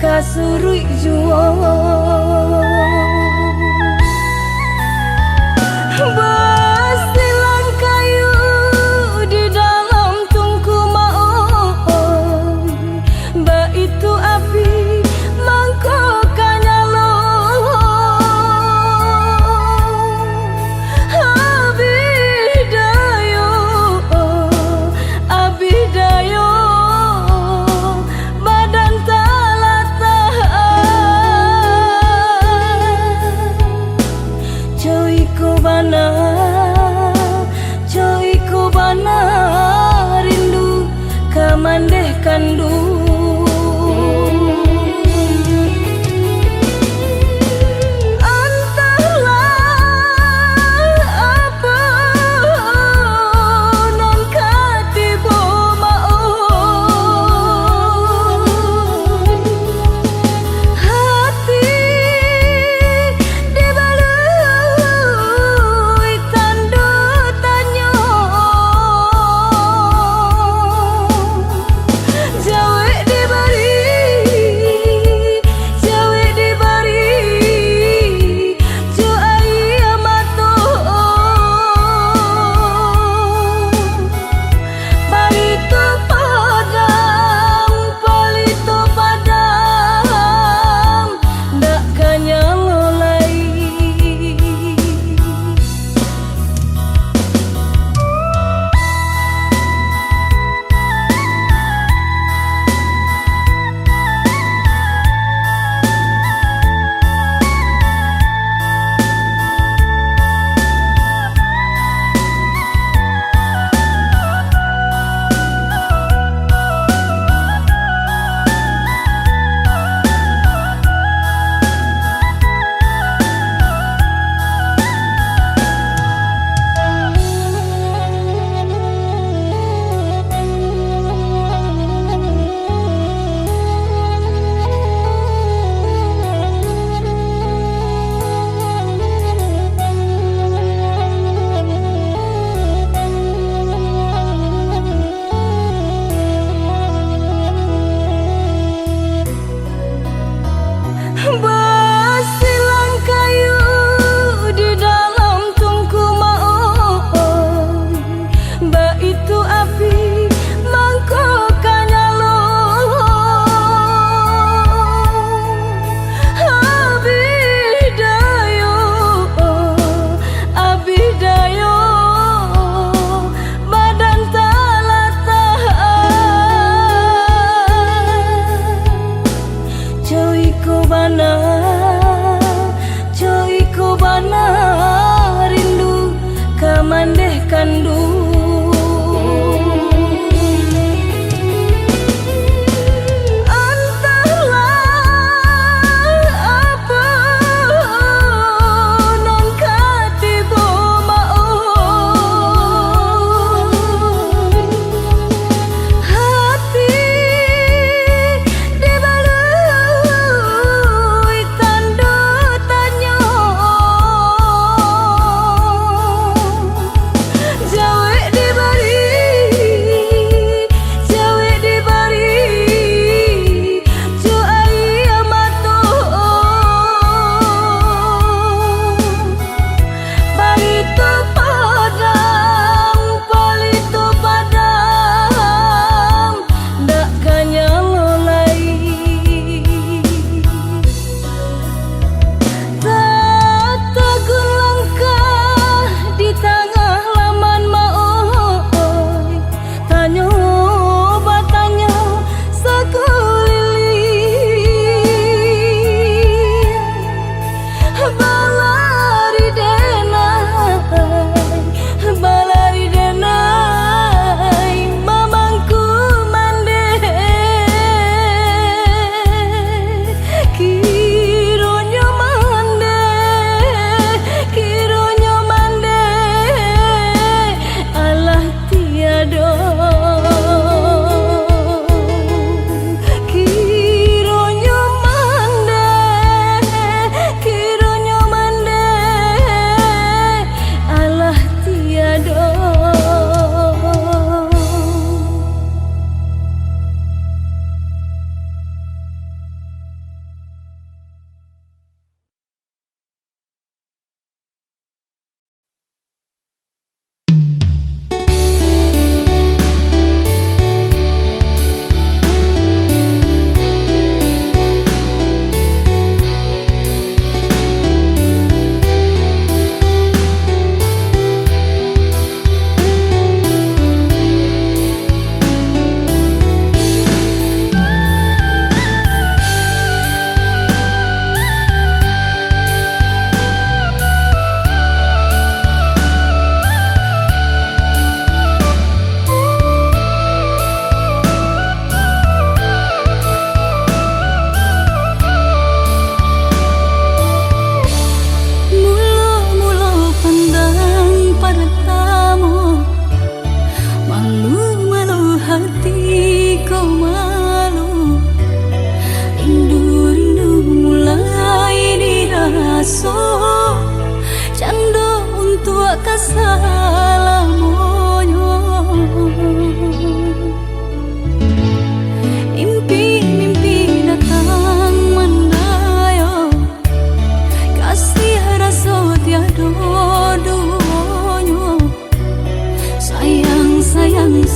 kasurui juo basilang kayu di dalam tungku maong ba itu api mangko kanyalo abidayo badan tak tahan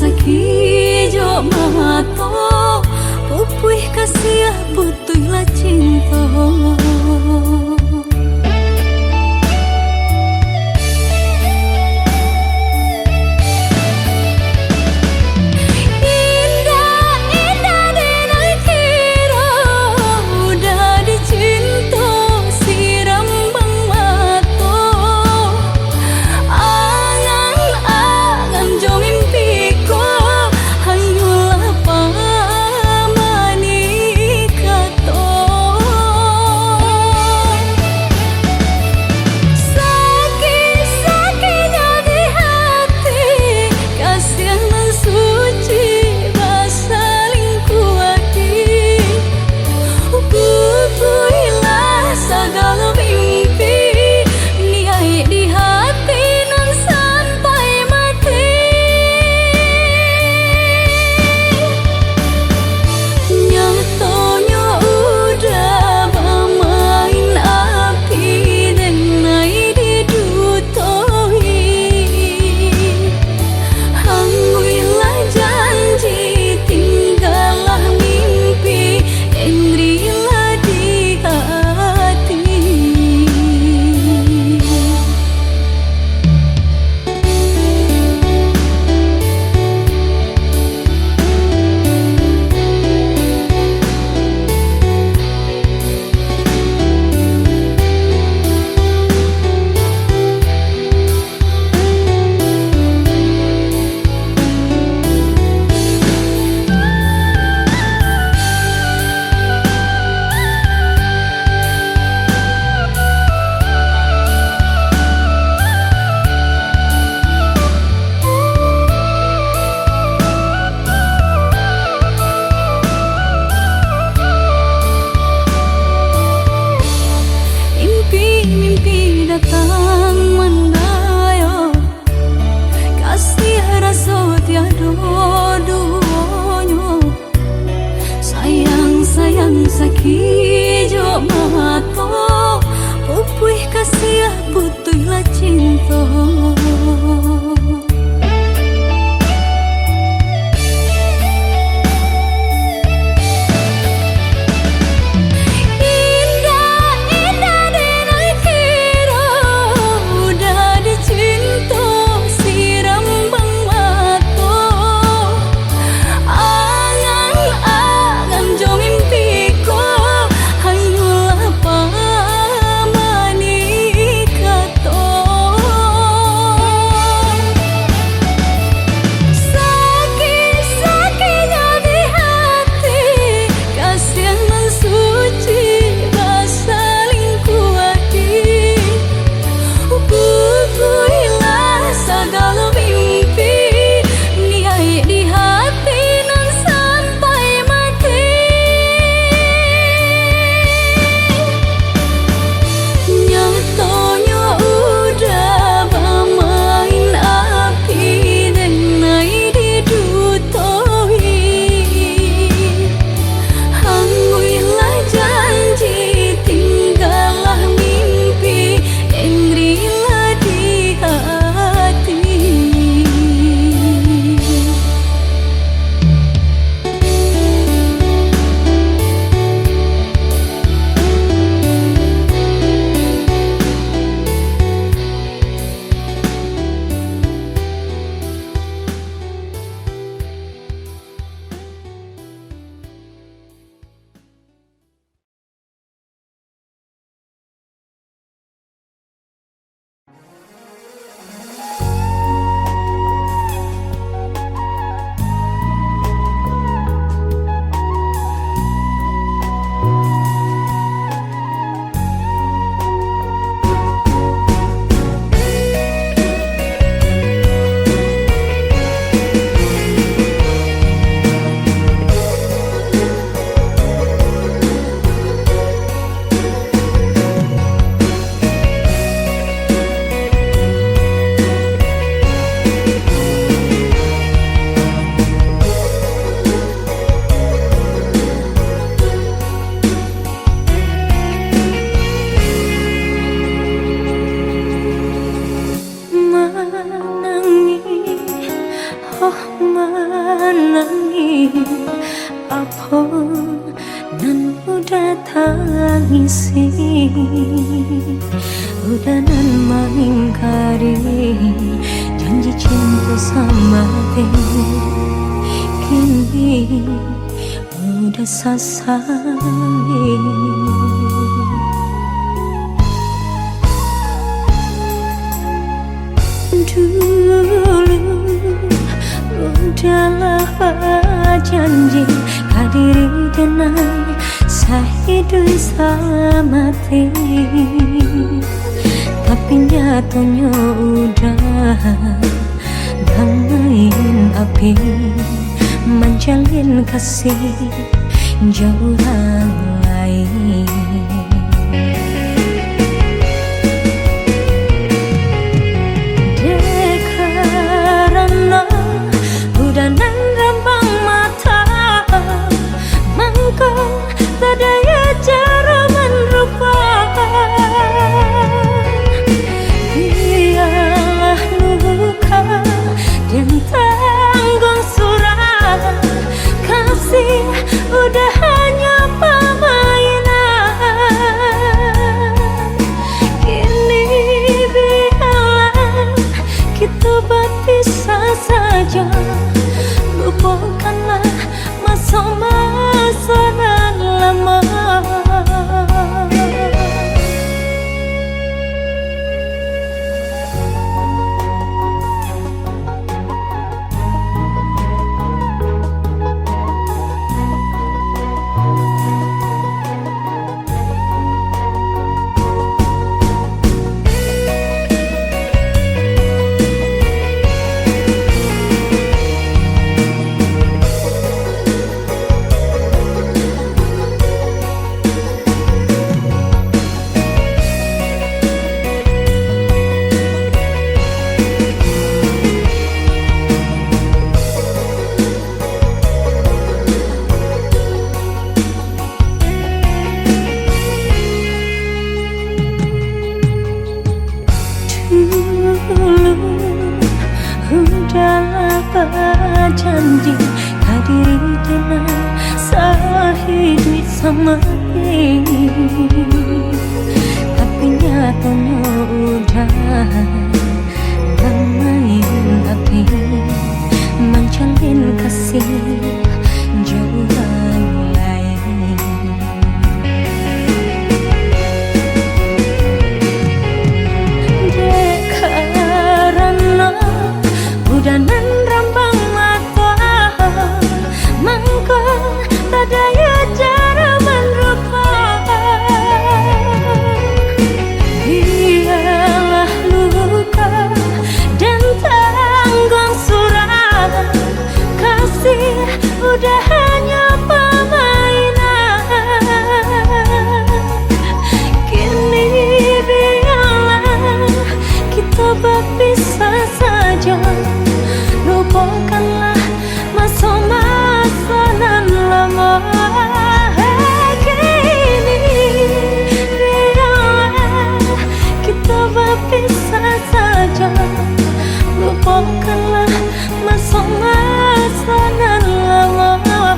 sakijo mato pupuih kasih butuh lah cinta. Sakijo mato pupuih kasih butuh lah cinta. poh menangis apa nan udah tangisi udah nan mengingkari janji cinta sama dia kini udah sasari. Dulu udahlah janji hadiri dengan sahidu selamati, tapi nyatanya udah damaiin api menjalin kasih jauh orang lain. Udah hanya permainan, kini biarlah kita berpisah saja. Lupakanlah masa-masa yang lama. Udahlah berjanji hadiri dengan sahidu sama dia, tapi nyatanya udah damaiin api menjalin kasih jauh orang lain. Udah nan rambang mata mangko tadaya cara merupakan biarlah luka dan tanggung surat kasih udah hanya permainan, kini biarlah kita berpisah saja. Lupakanlah masa-masa nan lama, kini biarlah kita berpisah saja. Lupakanlah masa-masa nan lama.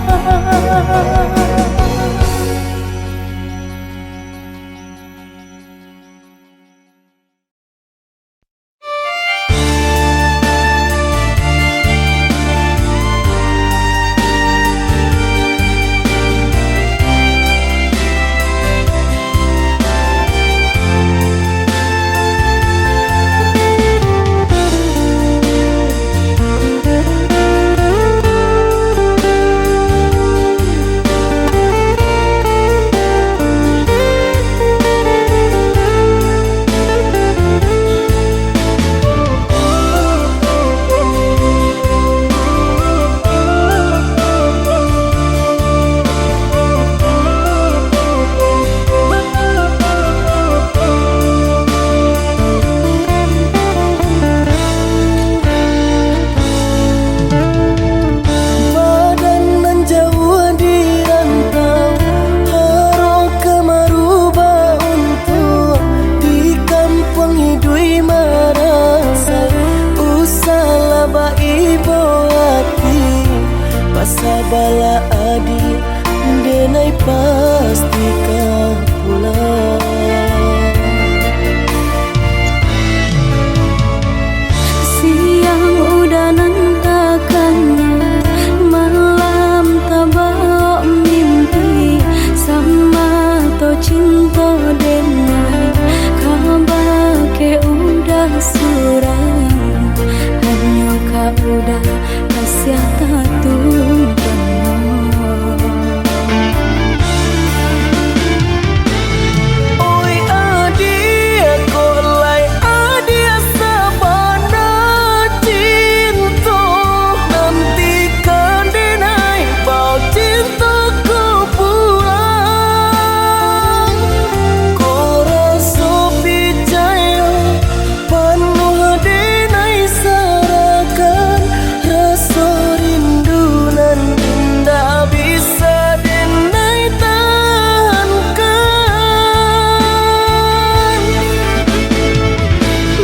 bala adik denai pasti kau pulang. Siang udah nantakannya, malam tabak mimpi, sama to cinta denai kabar ke udah suram, hanya kau udah kasih tatu Oi adik kok lai adik sabana cinta, nantikan denai bau cintaku pulang. Kau rasa percaya penuh denai sarakan, rasa rindu nan indah bisa denai tahankan.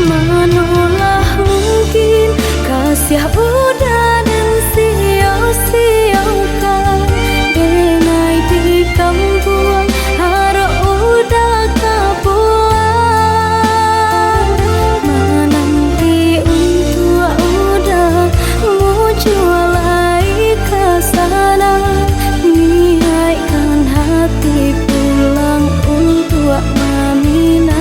Manalah mungkin kasih udah dan sia-siakan, denai di kampung harap udah kabuang. Menanti untuk udah muncul lagi ke sana, niatkan hati pulang untuk Aminah.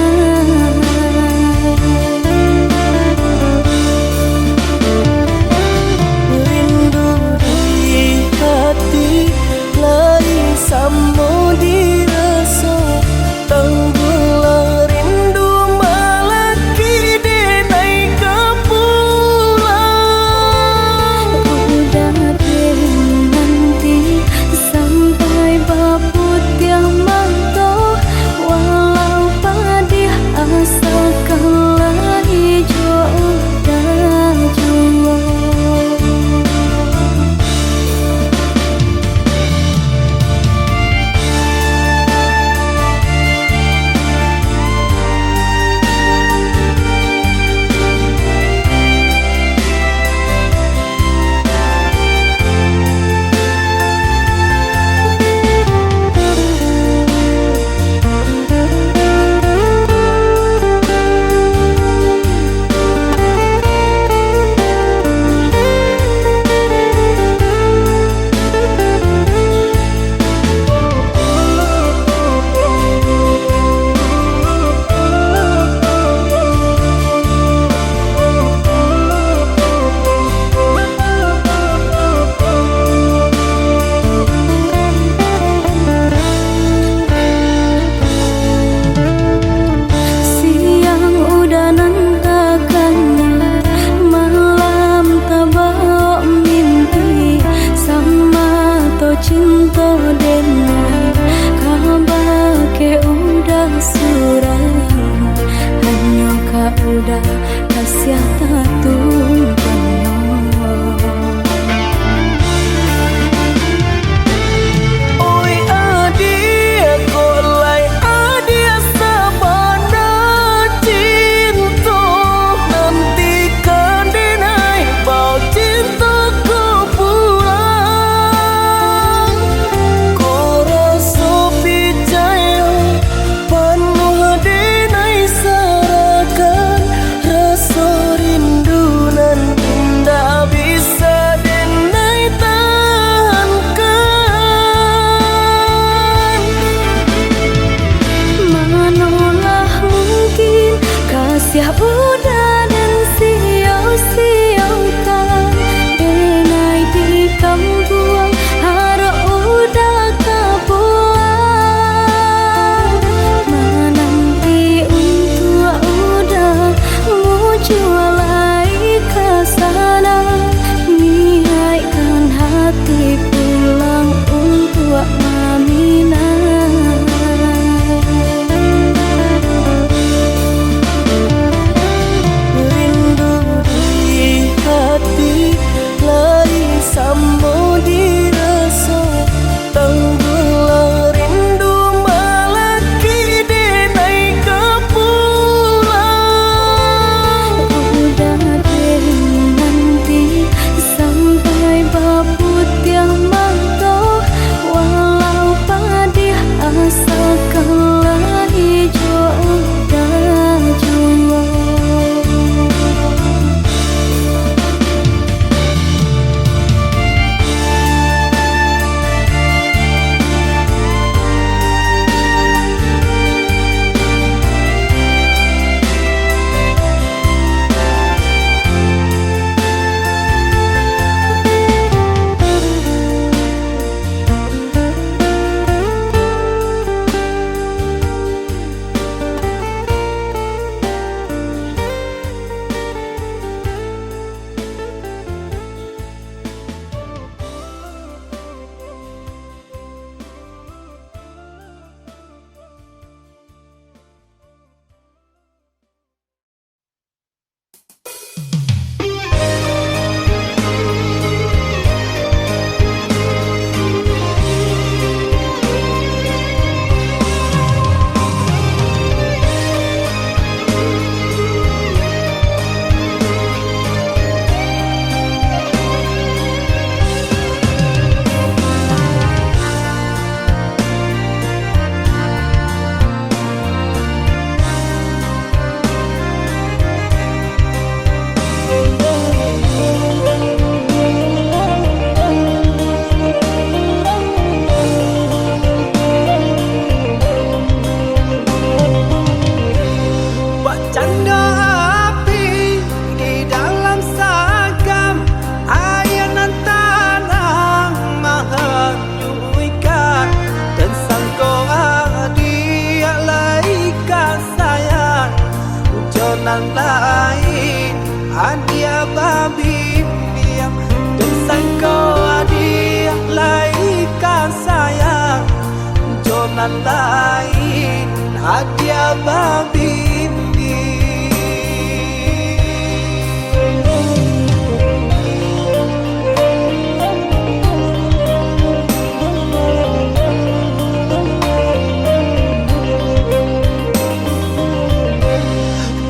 nan lain adia babimbi.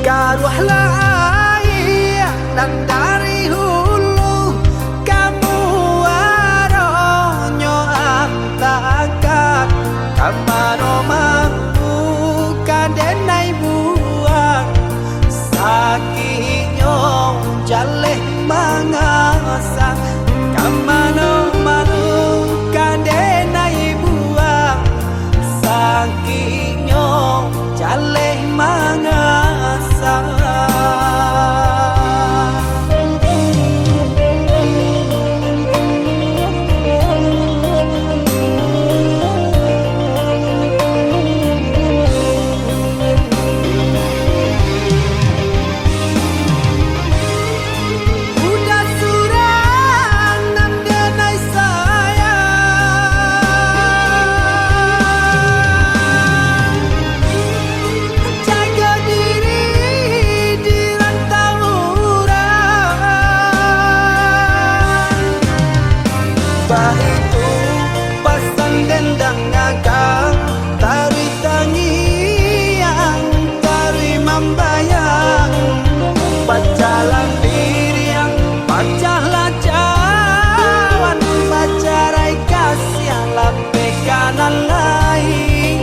Karuahlah air dan dari hulu kamu aronyo antakan kamano mampu kadenai buang sakinyo jaleh mangasa kamano malu kadenai buang sakinyo jaleh mangasa. Udah surang nan denai sayang, jaga diri di rantau orang. Bahitu pasang dendang ngakang tari tangiang tari membayang pacalan diri yang pacahlah cawan pacarai kasih lape kanan lain.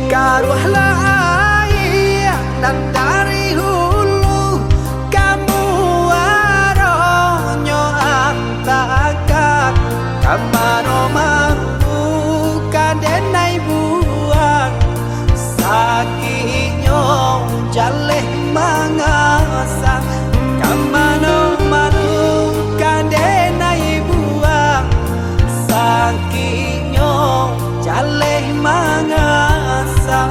Karuahlah air dan dari hulu kamu aronyo antakan kamano mampu kadenai buang sakinyo jaleh mangasa kamano malu kadenai buang sakinyo jaleh mangasa.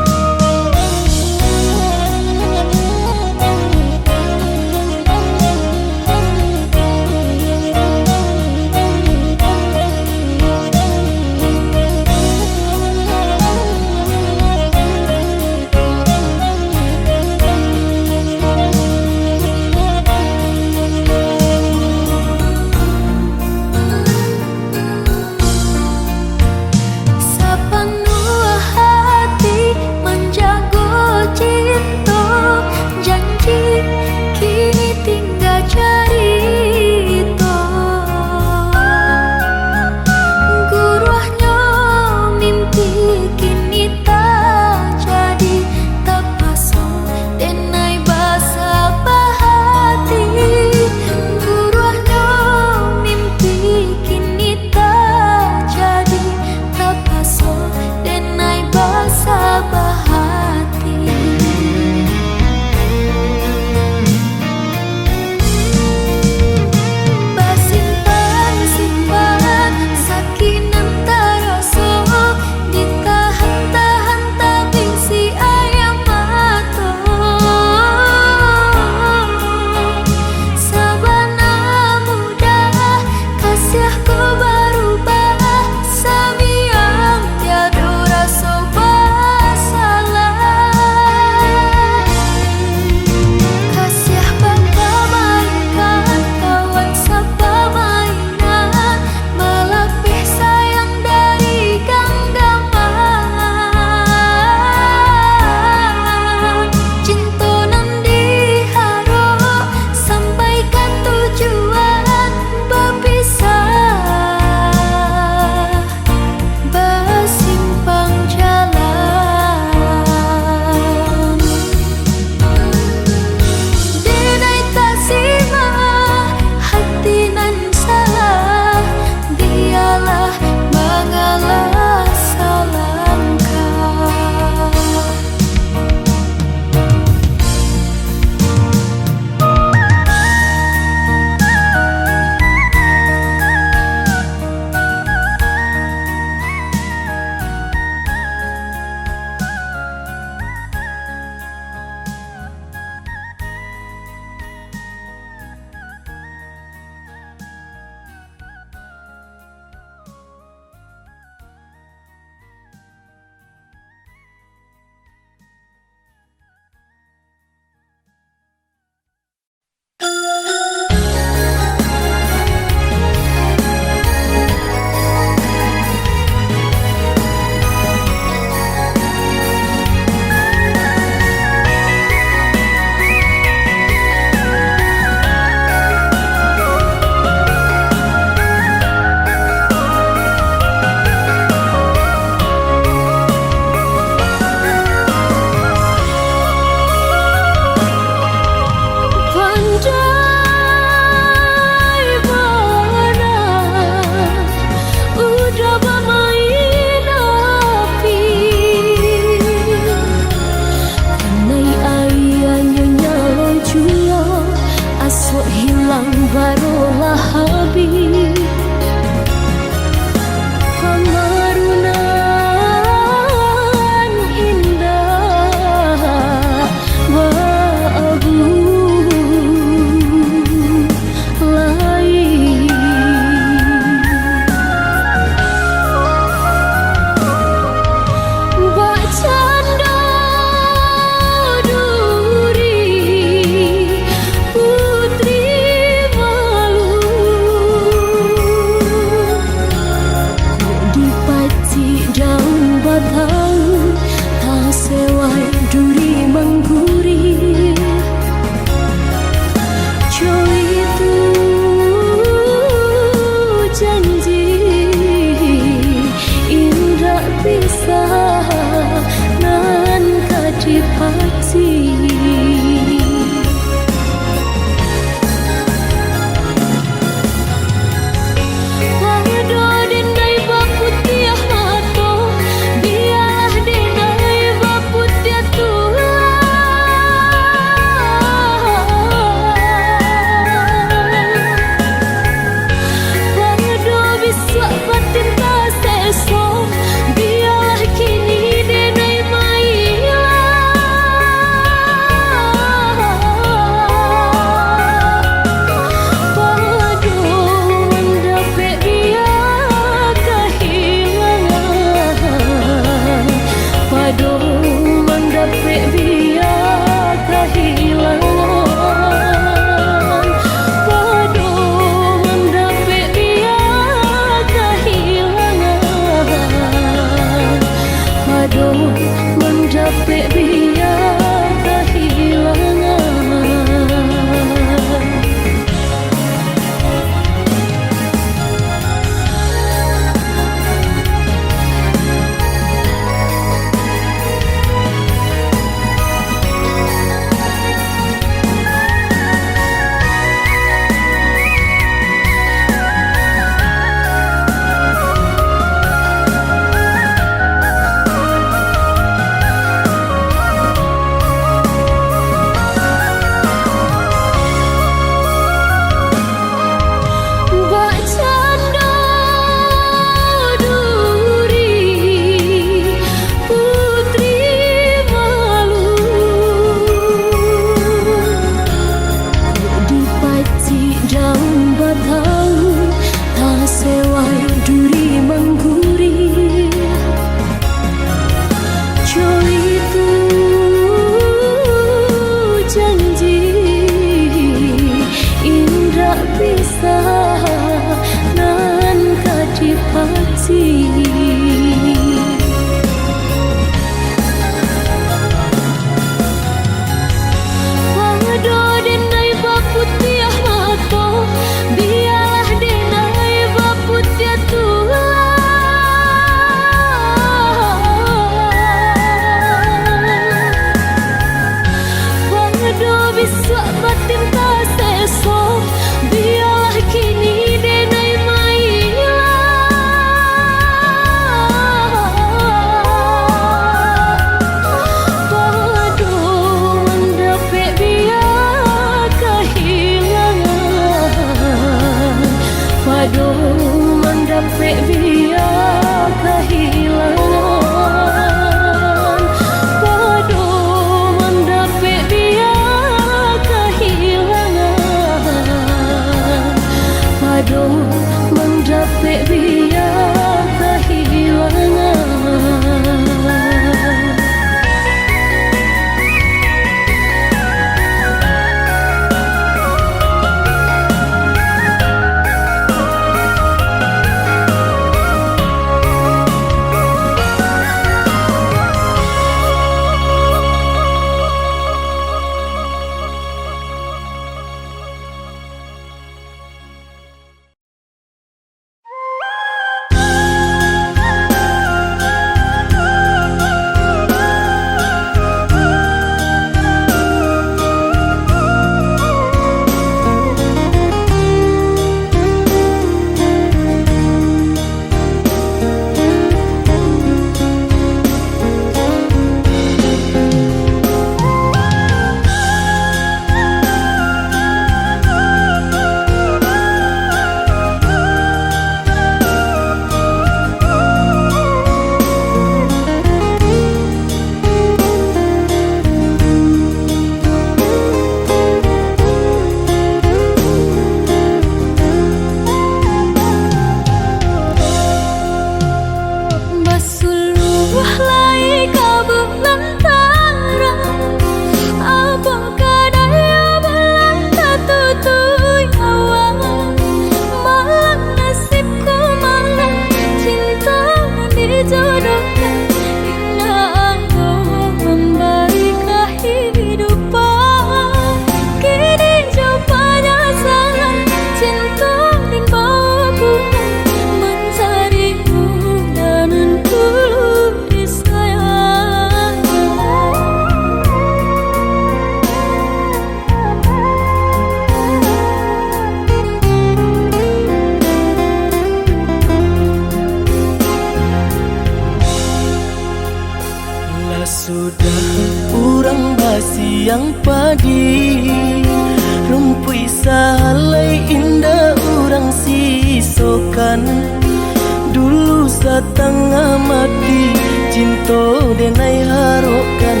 cinta denai harokan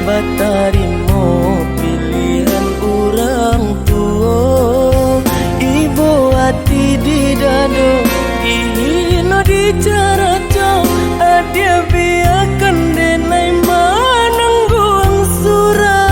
batarimo pilihan orang tua. Ibu hati di dado ihino di cara co adia biarkan denai manangguang surah.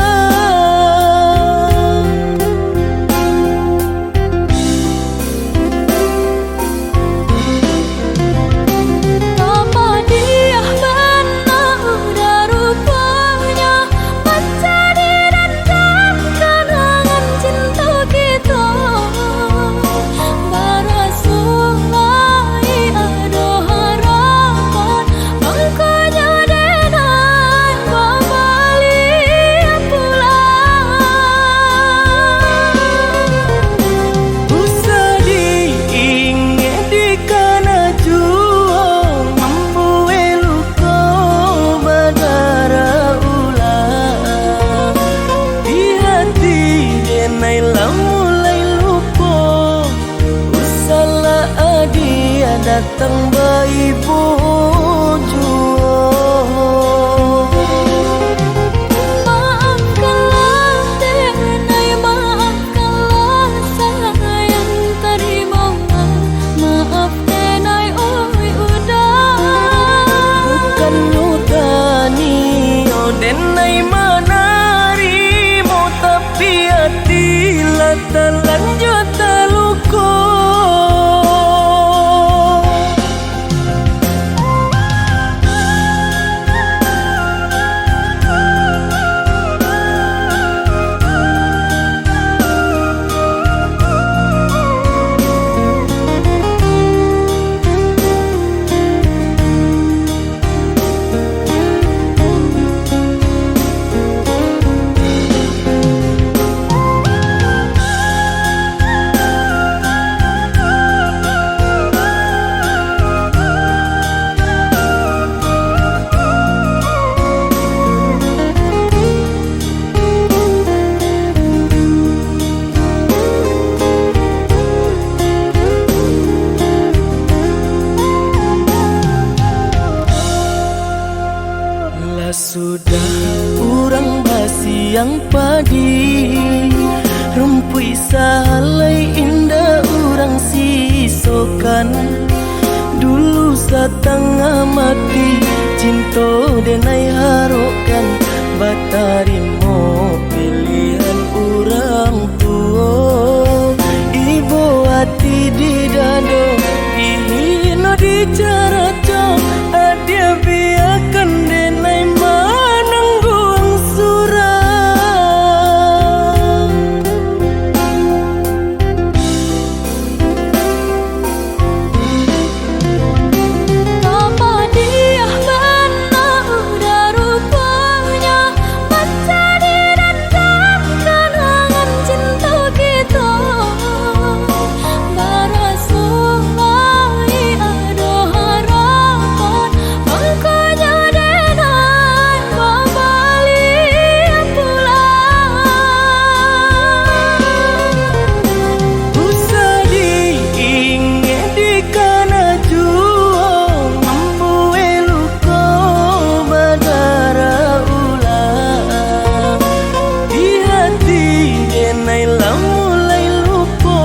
Datang bayi bojo. Maafkanlah denai, maafkanlah sayang terima. Maaf denai oi udah. Bukan nutani oh denai manarimo tapi hati latalan jota luko. Sudah urang basiang padi rumpui salai indah urang sisokan. Dulu satengah mati cinta denai harokan batarimo pilihan urang tua. Ibu hati di dado ihino di cara co adia biarkan denai manangguang surah. Apa dia benar udah rupanya mencari dan kenangan cinta kita. Barasulai ada harapan makanya denai kembali pulang. Usah diingat di kana juang membuai luka badara ulang. Di hati denai mulai lupa.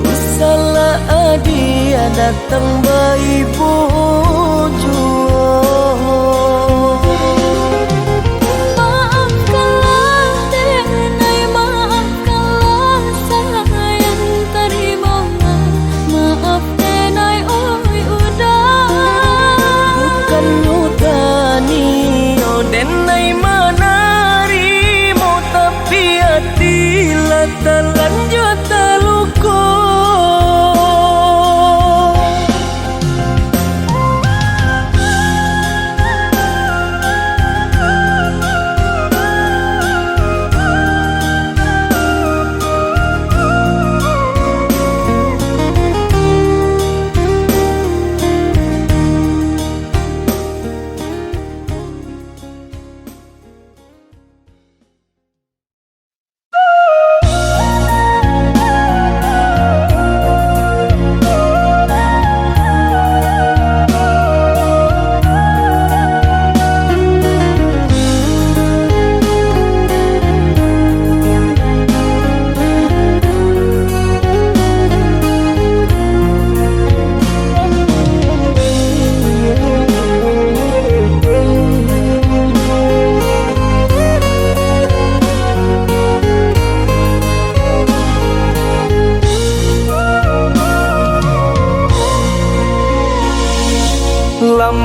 Usahlah dia datang bayi bojo. Maafkanlah denai, maafkanlah sayang terima. Maaf denai oi udah. Bukan nutani oh denai manarimo tapi hati latalan jota luko.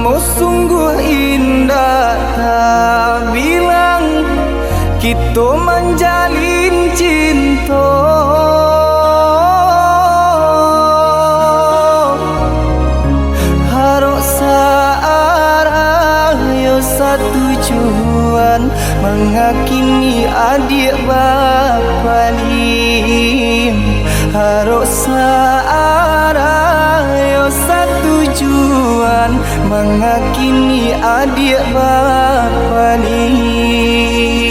Kamu sungguh indah, tak bilang kita menjalin cinta. Harok searah yo tujuan mengakini adik bapa lim. Harok searah yo tujuan mengakini adik bapa lim.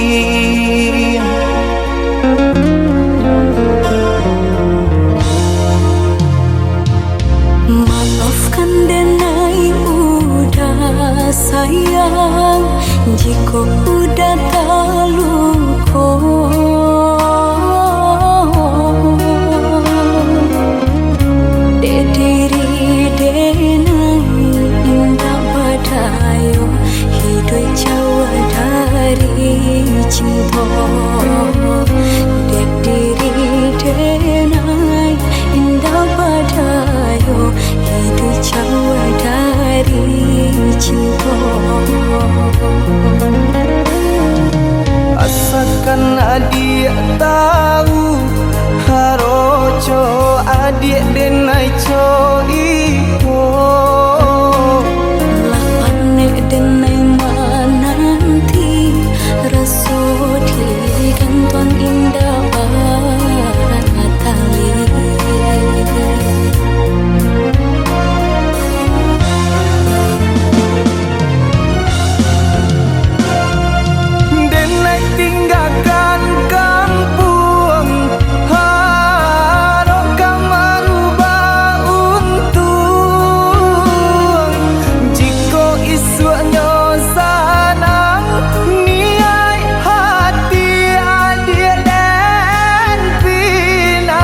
Maafkan denai udah sayang, jika udah terluka. Dek diri denai indah badayo, hidup jauh dari cinta. Dek diri denai indah badayo, hidup jauh dari cinta. Asalkan adik tahu, haroco adik denai co iko. Lapanek denai menanti, rasu di kanton indah batali. Denai tinggalkan kampung, harok merubah untung. Jika isunya sanang, niai hati adik dan pinang.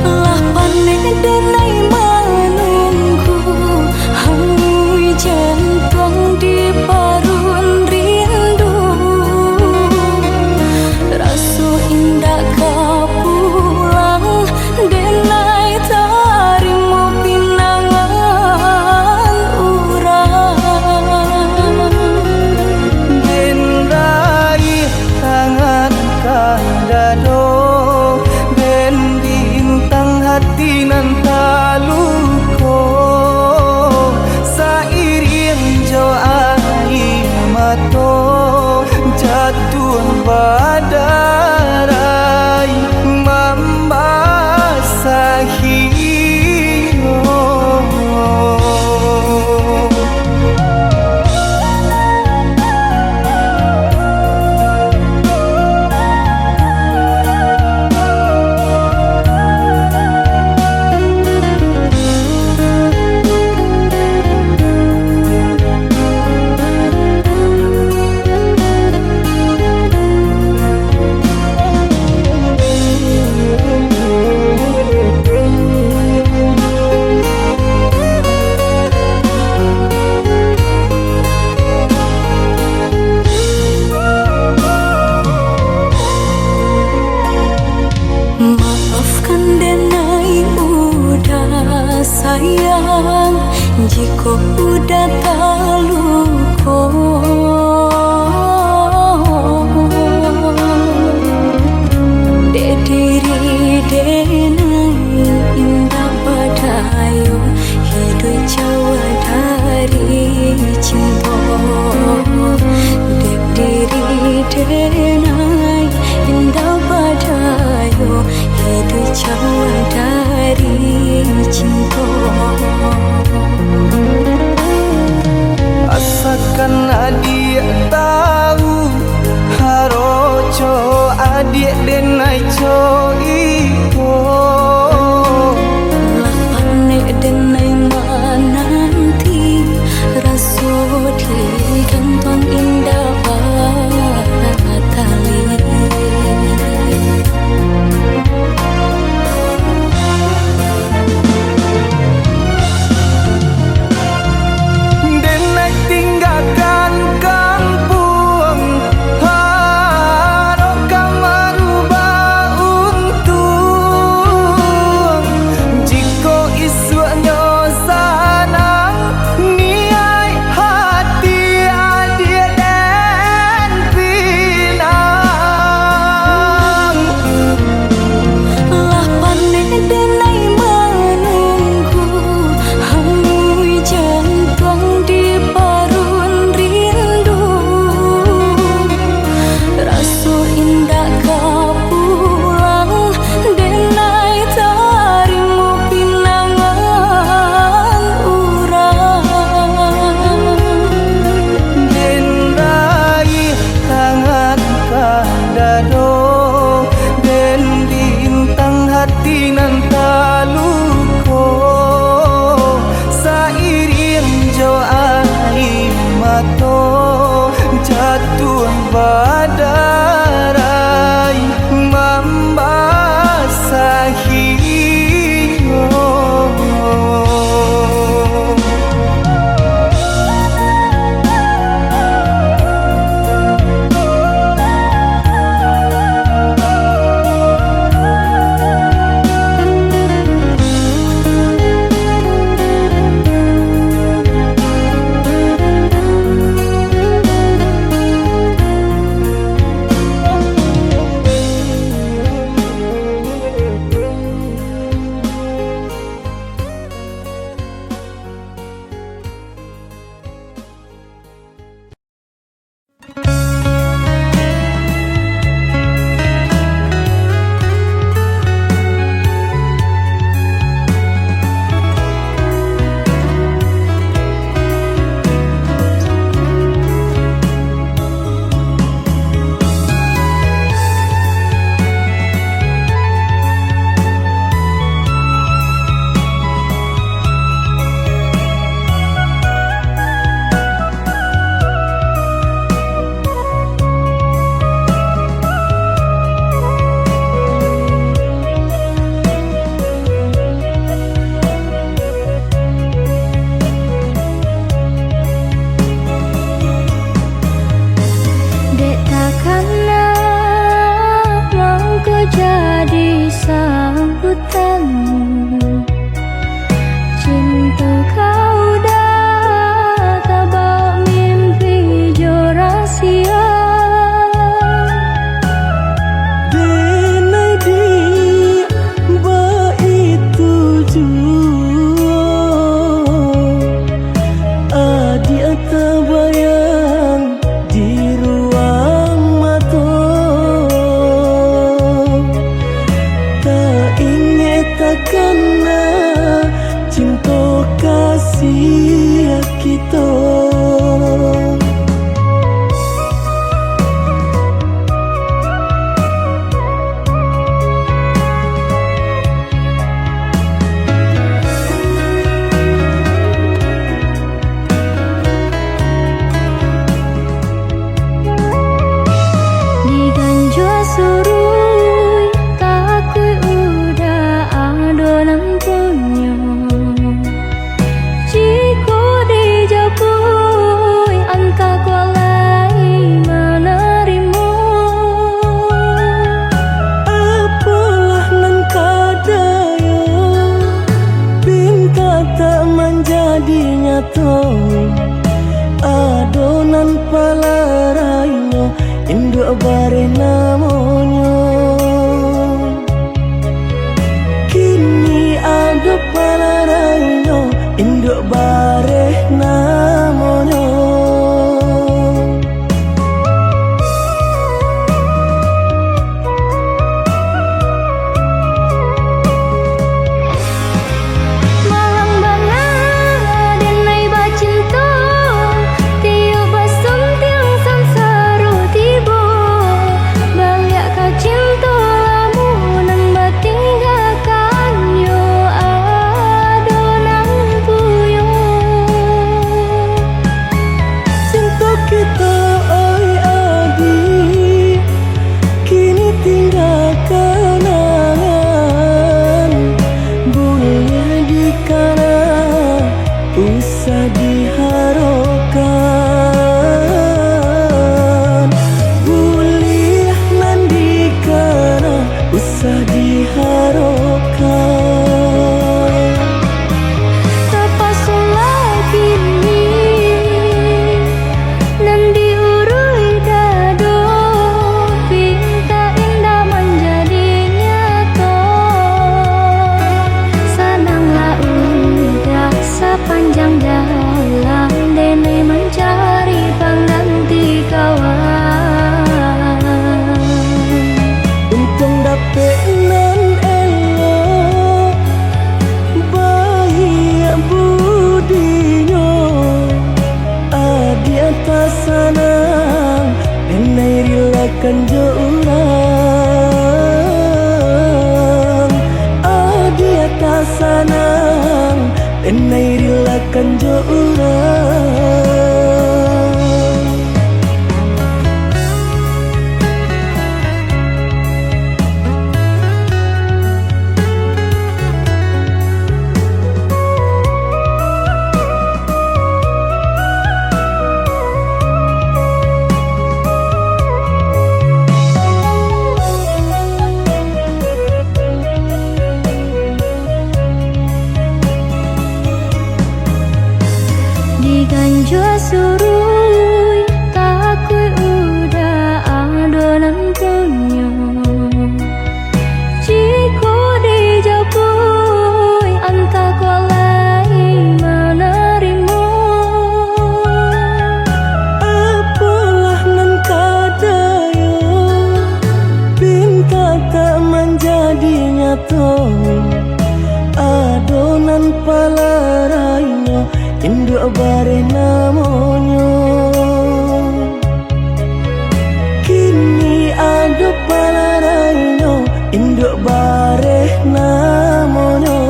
Lapanek denai menunggu, hangui jantung di parun rindu. Rasu indah kau pulang, denai tarimu pinangan urang. Den raih tangan kadado, den bintang hati nan taluko. Sairing jo air mato, jatuh badarai membasahi. Maafkan denai udah sayang, jika udah terluka. Dek diri denai indah badayo, hidup jauh dari cinta. Dek diri denai indah badayo, hidup jauh dari cinta. Asalkan adik tahu, haroco adik denai co iko. Lapanek denai menanti, rasu di kanton indah batali. dado den bintang hati nan taluko sairing jo air mato jatuh badarai membasahi adonan palaraino induk bare namonyo kini ado palaraino induk bare namonyo Banyak rilakan jo urang adi atas sanang enai rilakan jo urang Ganjo surui takui udah adonan punyo Jiko dijapui anta kolai menerimo apalah nan kadayo pinta tak menjadi nyato adonan palarainya induk bare namonyo kini ado palarainya induk bare namonyo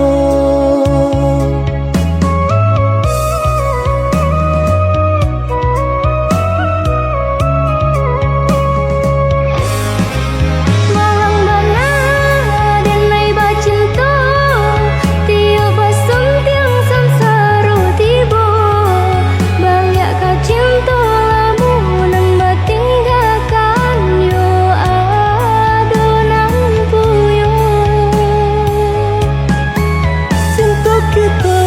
Malang bana denai bacinto Tio basum tiang samsaro tibo Bangyak ka cinto lamunan batinggakan yo adonan puyo cinta kita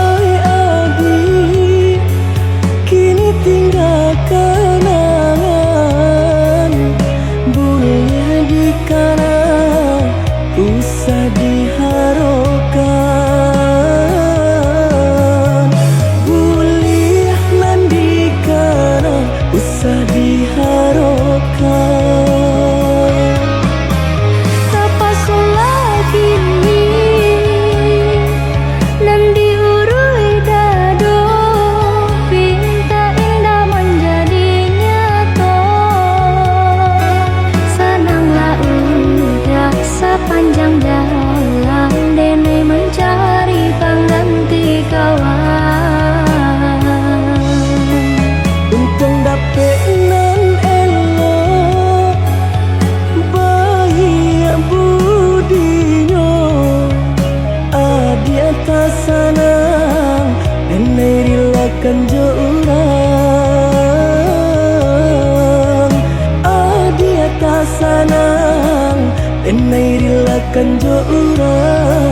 oi adi kini tinggal kenangan boleh dikana usah diharokan boleh mandikana usah diharokan Apa lagi nan diurui dado pinta indah menjadi nyata senanglah udah sepanjang jalan dene mencari pengganti kawan untung dapet nan elok baik budinyo adi atas sanang enai rilakan jo urang adi atas sanang enai rilakan jo urang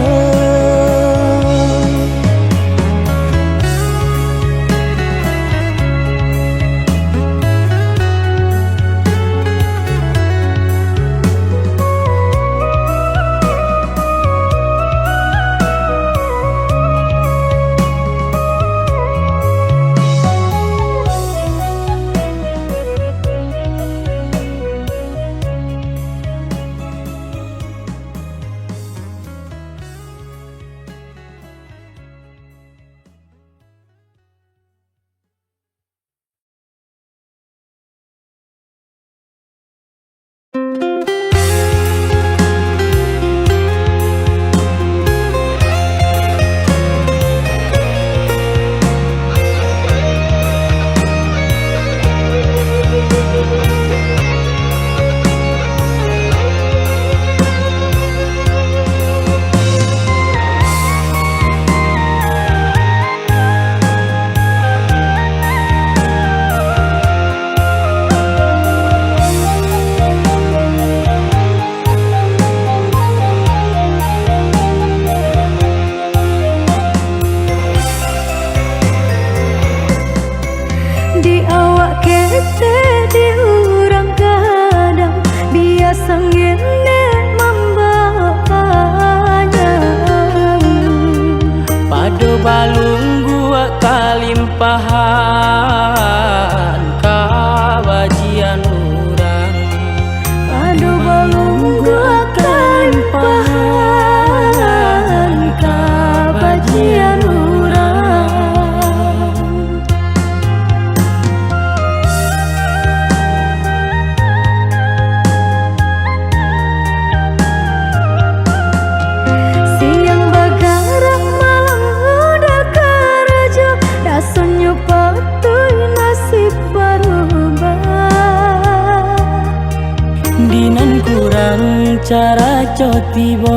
Dinan kurang cara cotibo,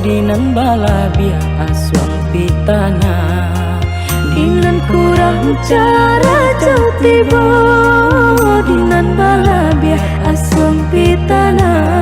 dinan balabia aswang pitana. Dinan kurang cara cotibo, dinan balabia aswang pitana.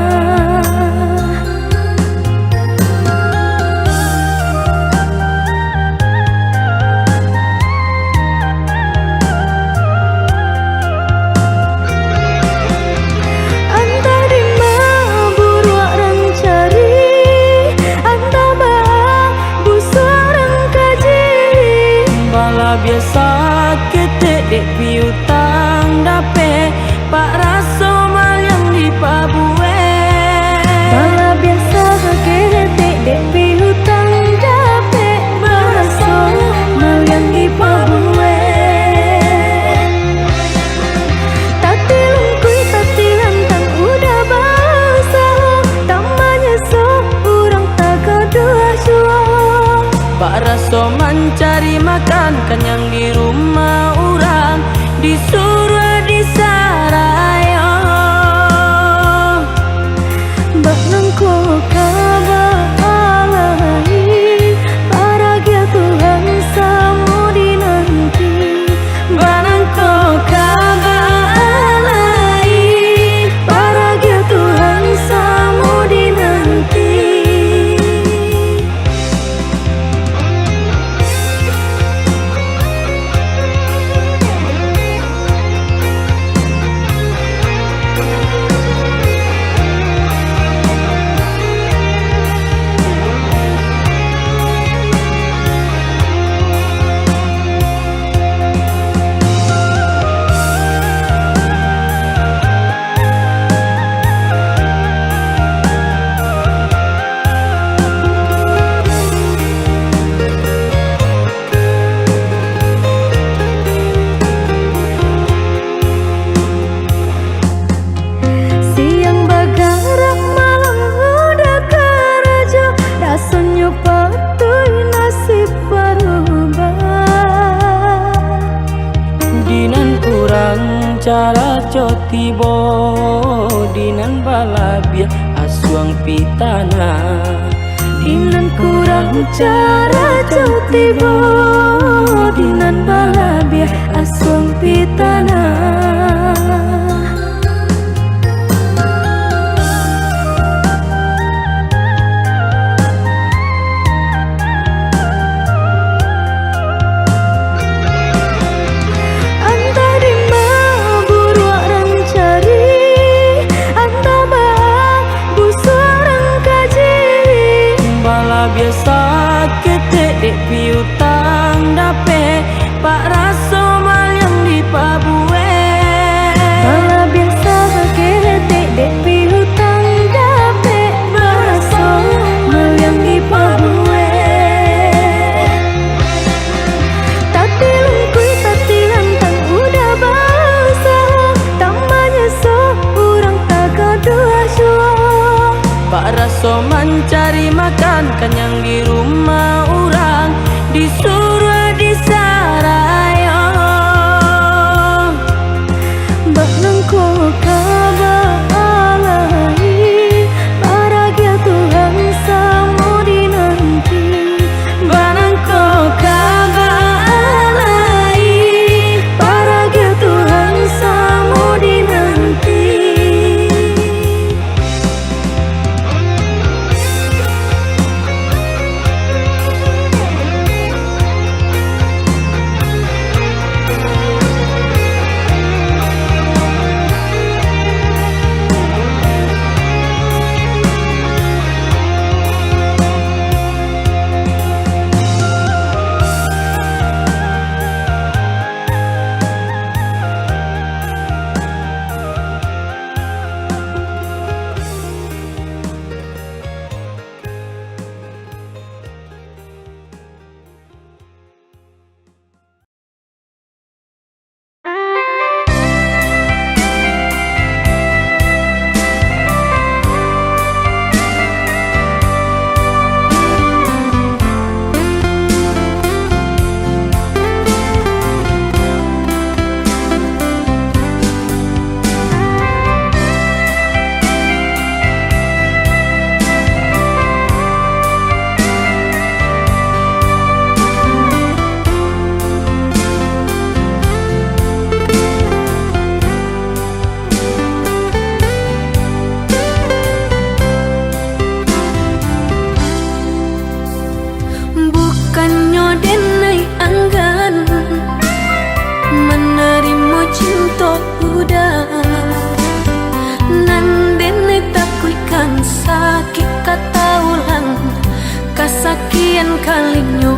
Biasa ketek dek piutang dape pak raso malyang di pabue. Bala biasa ketek dek piutang dape pak raso malyang di pabue. Tati lungkui tati lantang udah basah, tamanya so urang tak kedua jua. Pak raso mencari makan kenyang di rumah orang, disuruh di sarayo. Bak nangko kabalai, paragia Tuhan samu dinanti. Banangko kabalai, Paragia Tuhan samu dinanti. Cara cotibo, dinan balabia aswang pitana. Dinan kurang cara cotibo, dinan balabia aswang pitana. Biasa ketek dek piutang dape pak raso malyang di pabue. Bala biasa ketek dek piutang dape pak raso malyang di pabue. Tati lungkui tati lantang udah basah, tamanya so urang tak kedua jua. Pak raso mencari makan kenyang di rumah orang, disuruh di sarayo. Bak nangko kabalai, paragia Tuhan samu dinanti. Banangko kabalai, Paragia Tuhan samu dinanti. sakian kalinya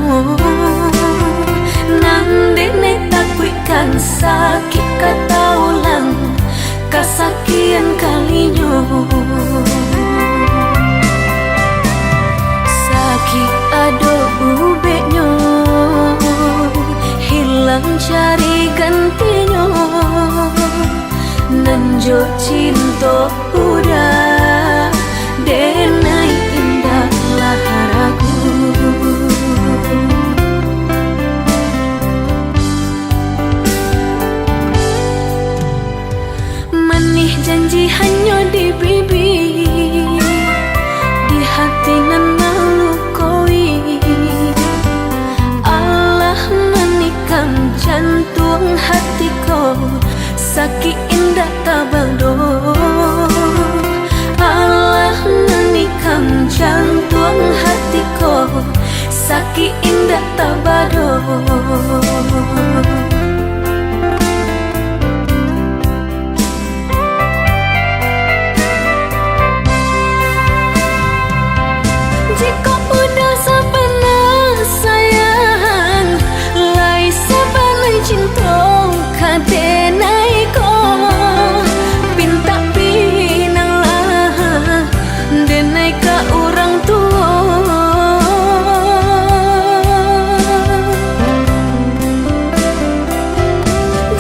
nande ne takuikan sakit kata ulang kasakian kalinya sakit ado ubeknya hilang cari gantinya nanjo cinta udah denai indah laharaku manih janji hanya di bibir di hati nan melukoi Allah menikam jantung hatiku sakit indah tabado Allah menikam jantung hatiku sakit indah tabado jika udah sebenar sayang lai sebenar cinta kadenai ko pinta pinang lah denai ka orang tua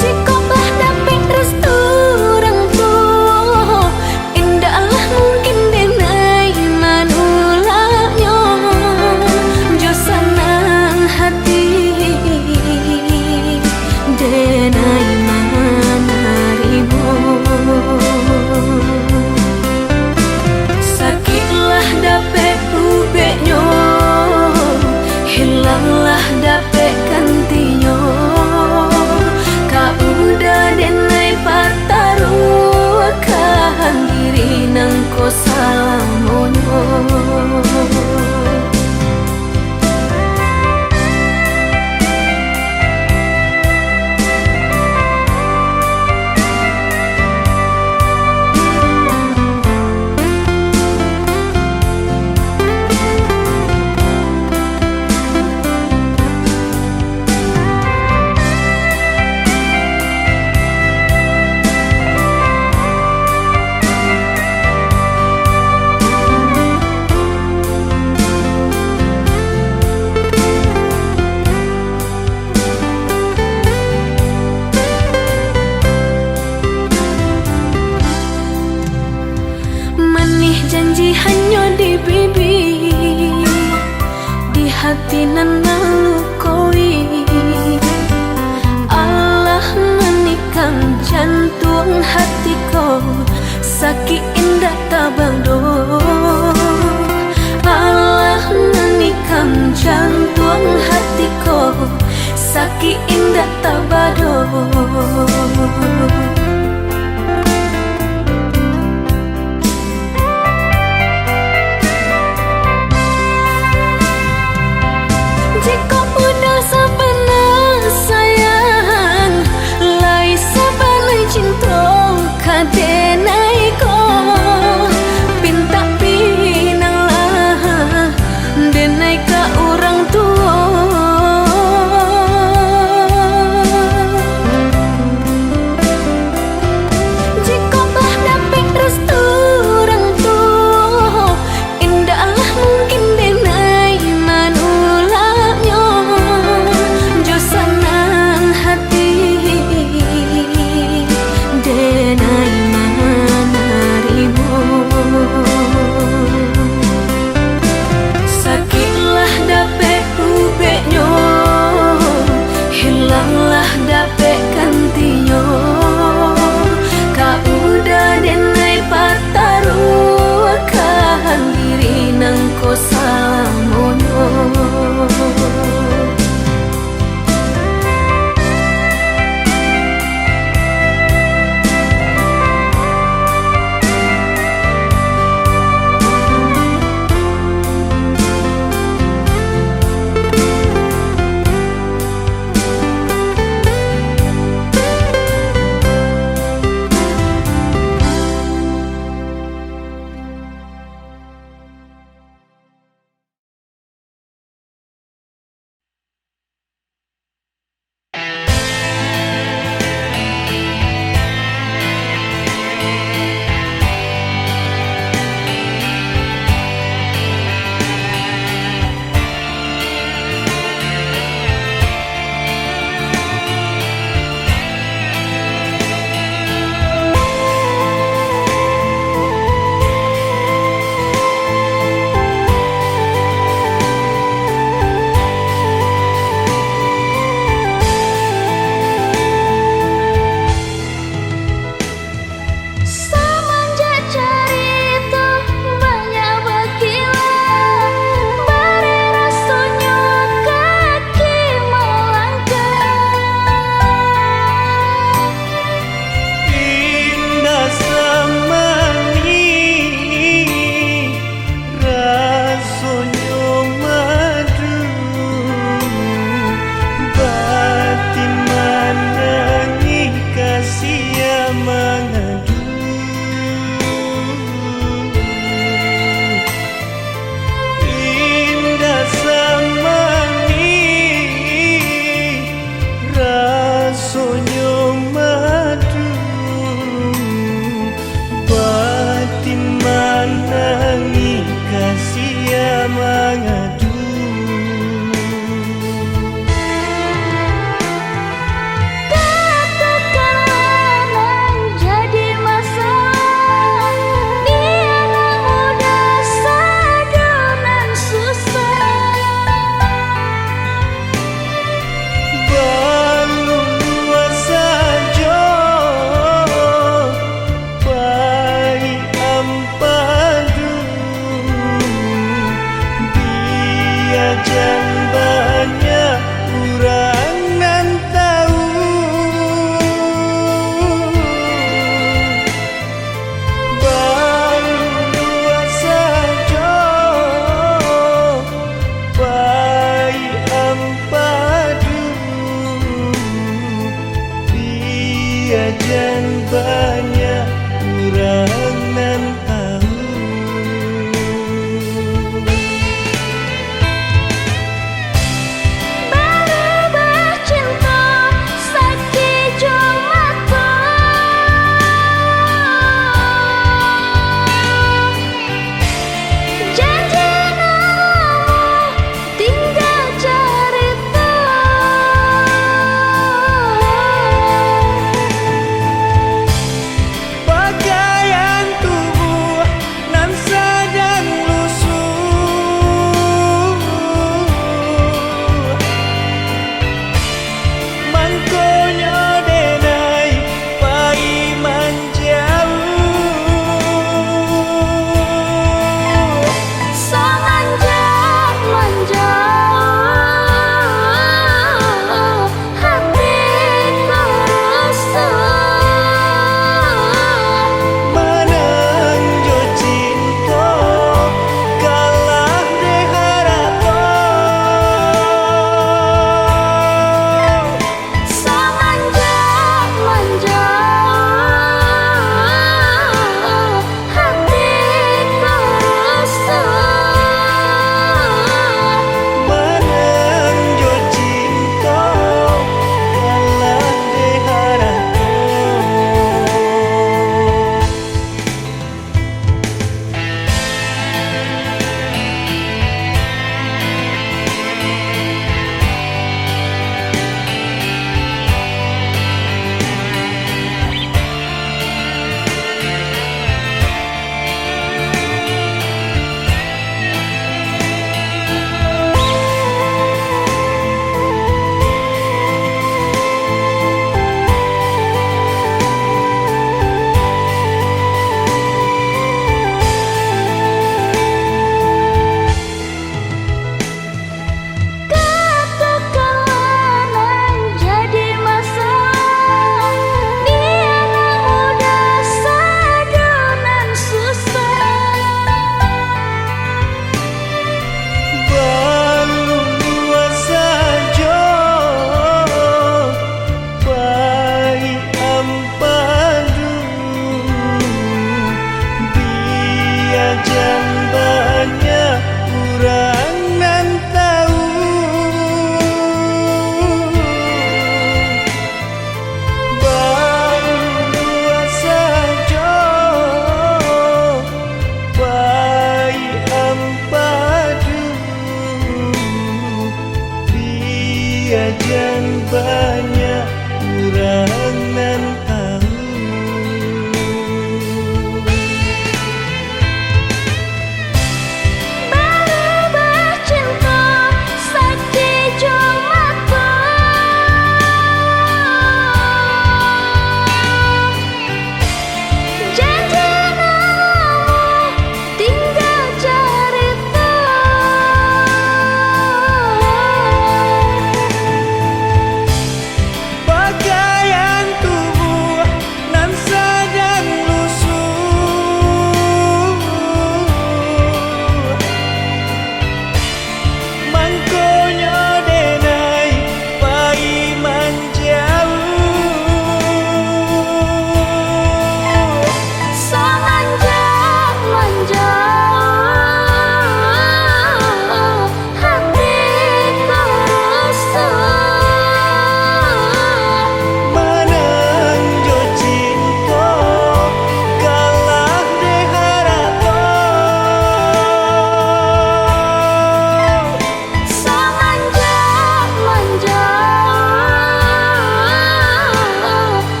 jika bah dapat restu orang tua indahlah mungkin denai manulanya jo senang hati denai manarimu sakitlah dapet ubeknya hilanglah dapet gantinya kau udah denai partarukan diri nang ko salamonyo janji hanya di bibir di hati nan melukoi Allah menikam jantung hatiku sakit indah tabado Allah menikam jantung hatiku sakit indah tabado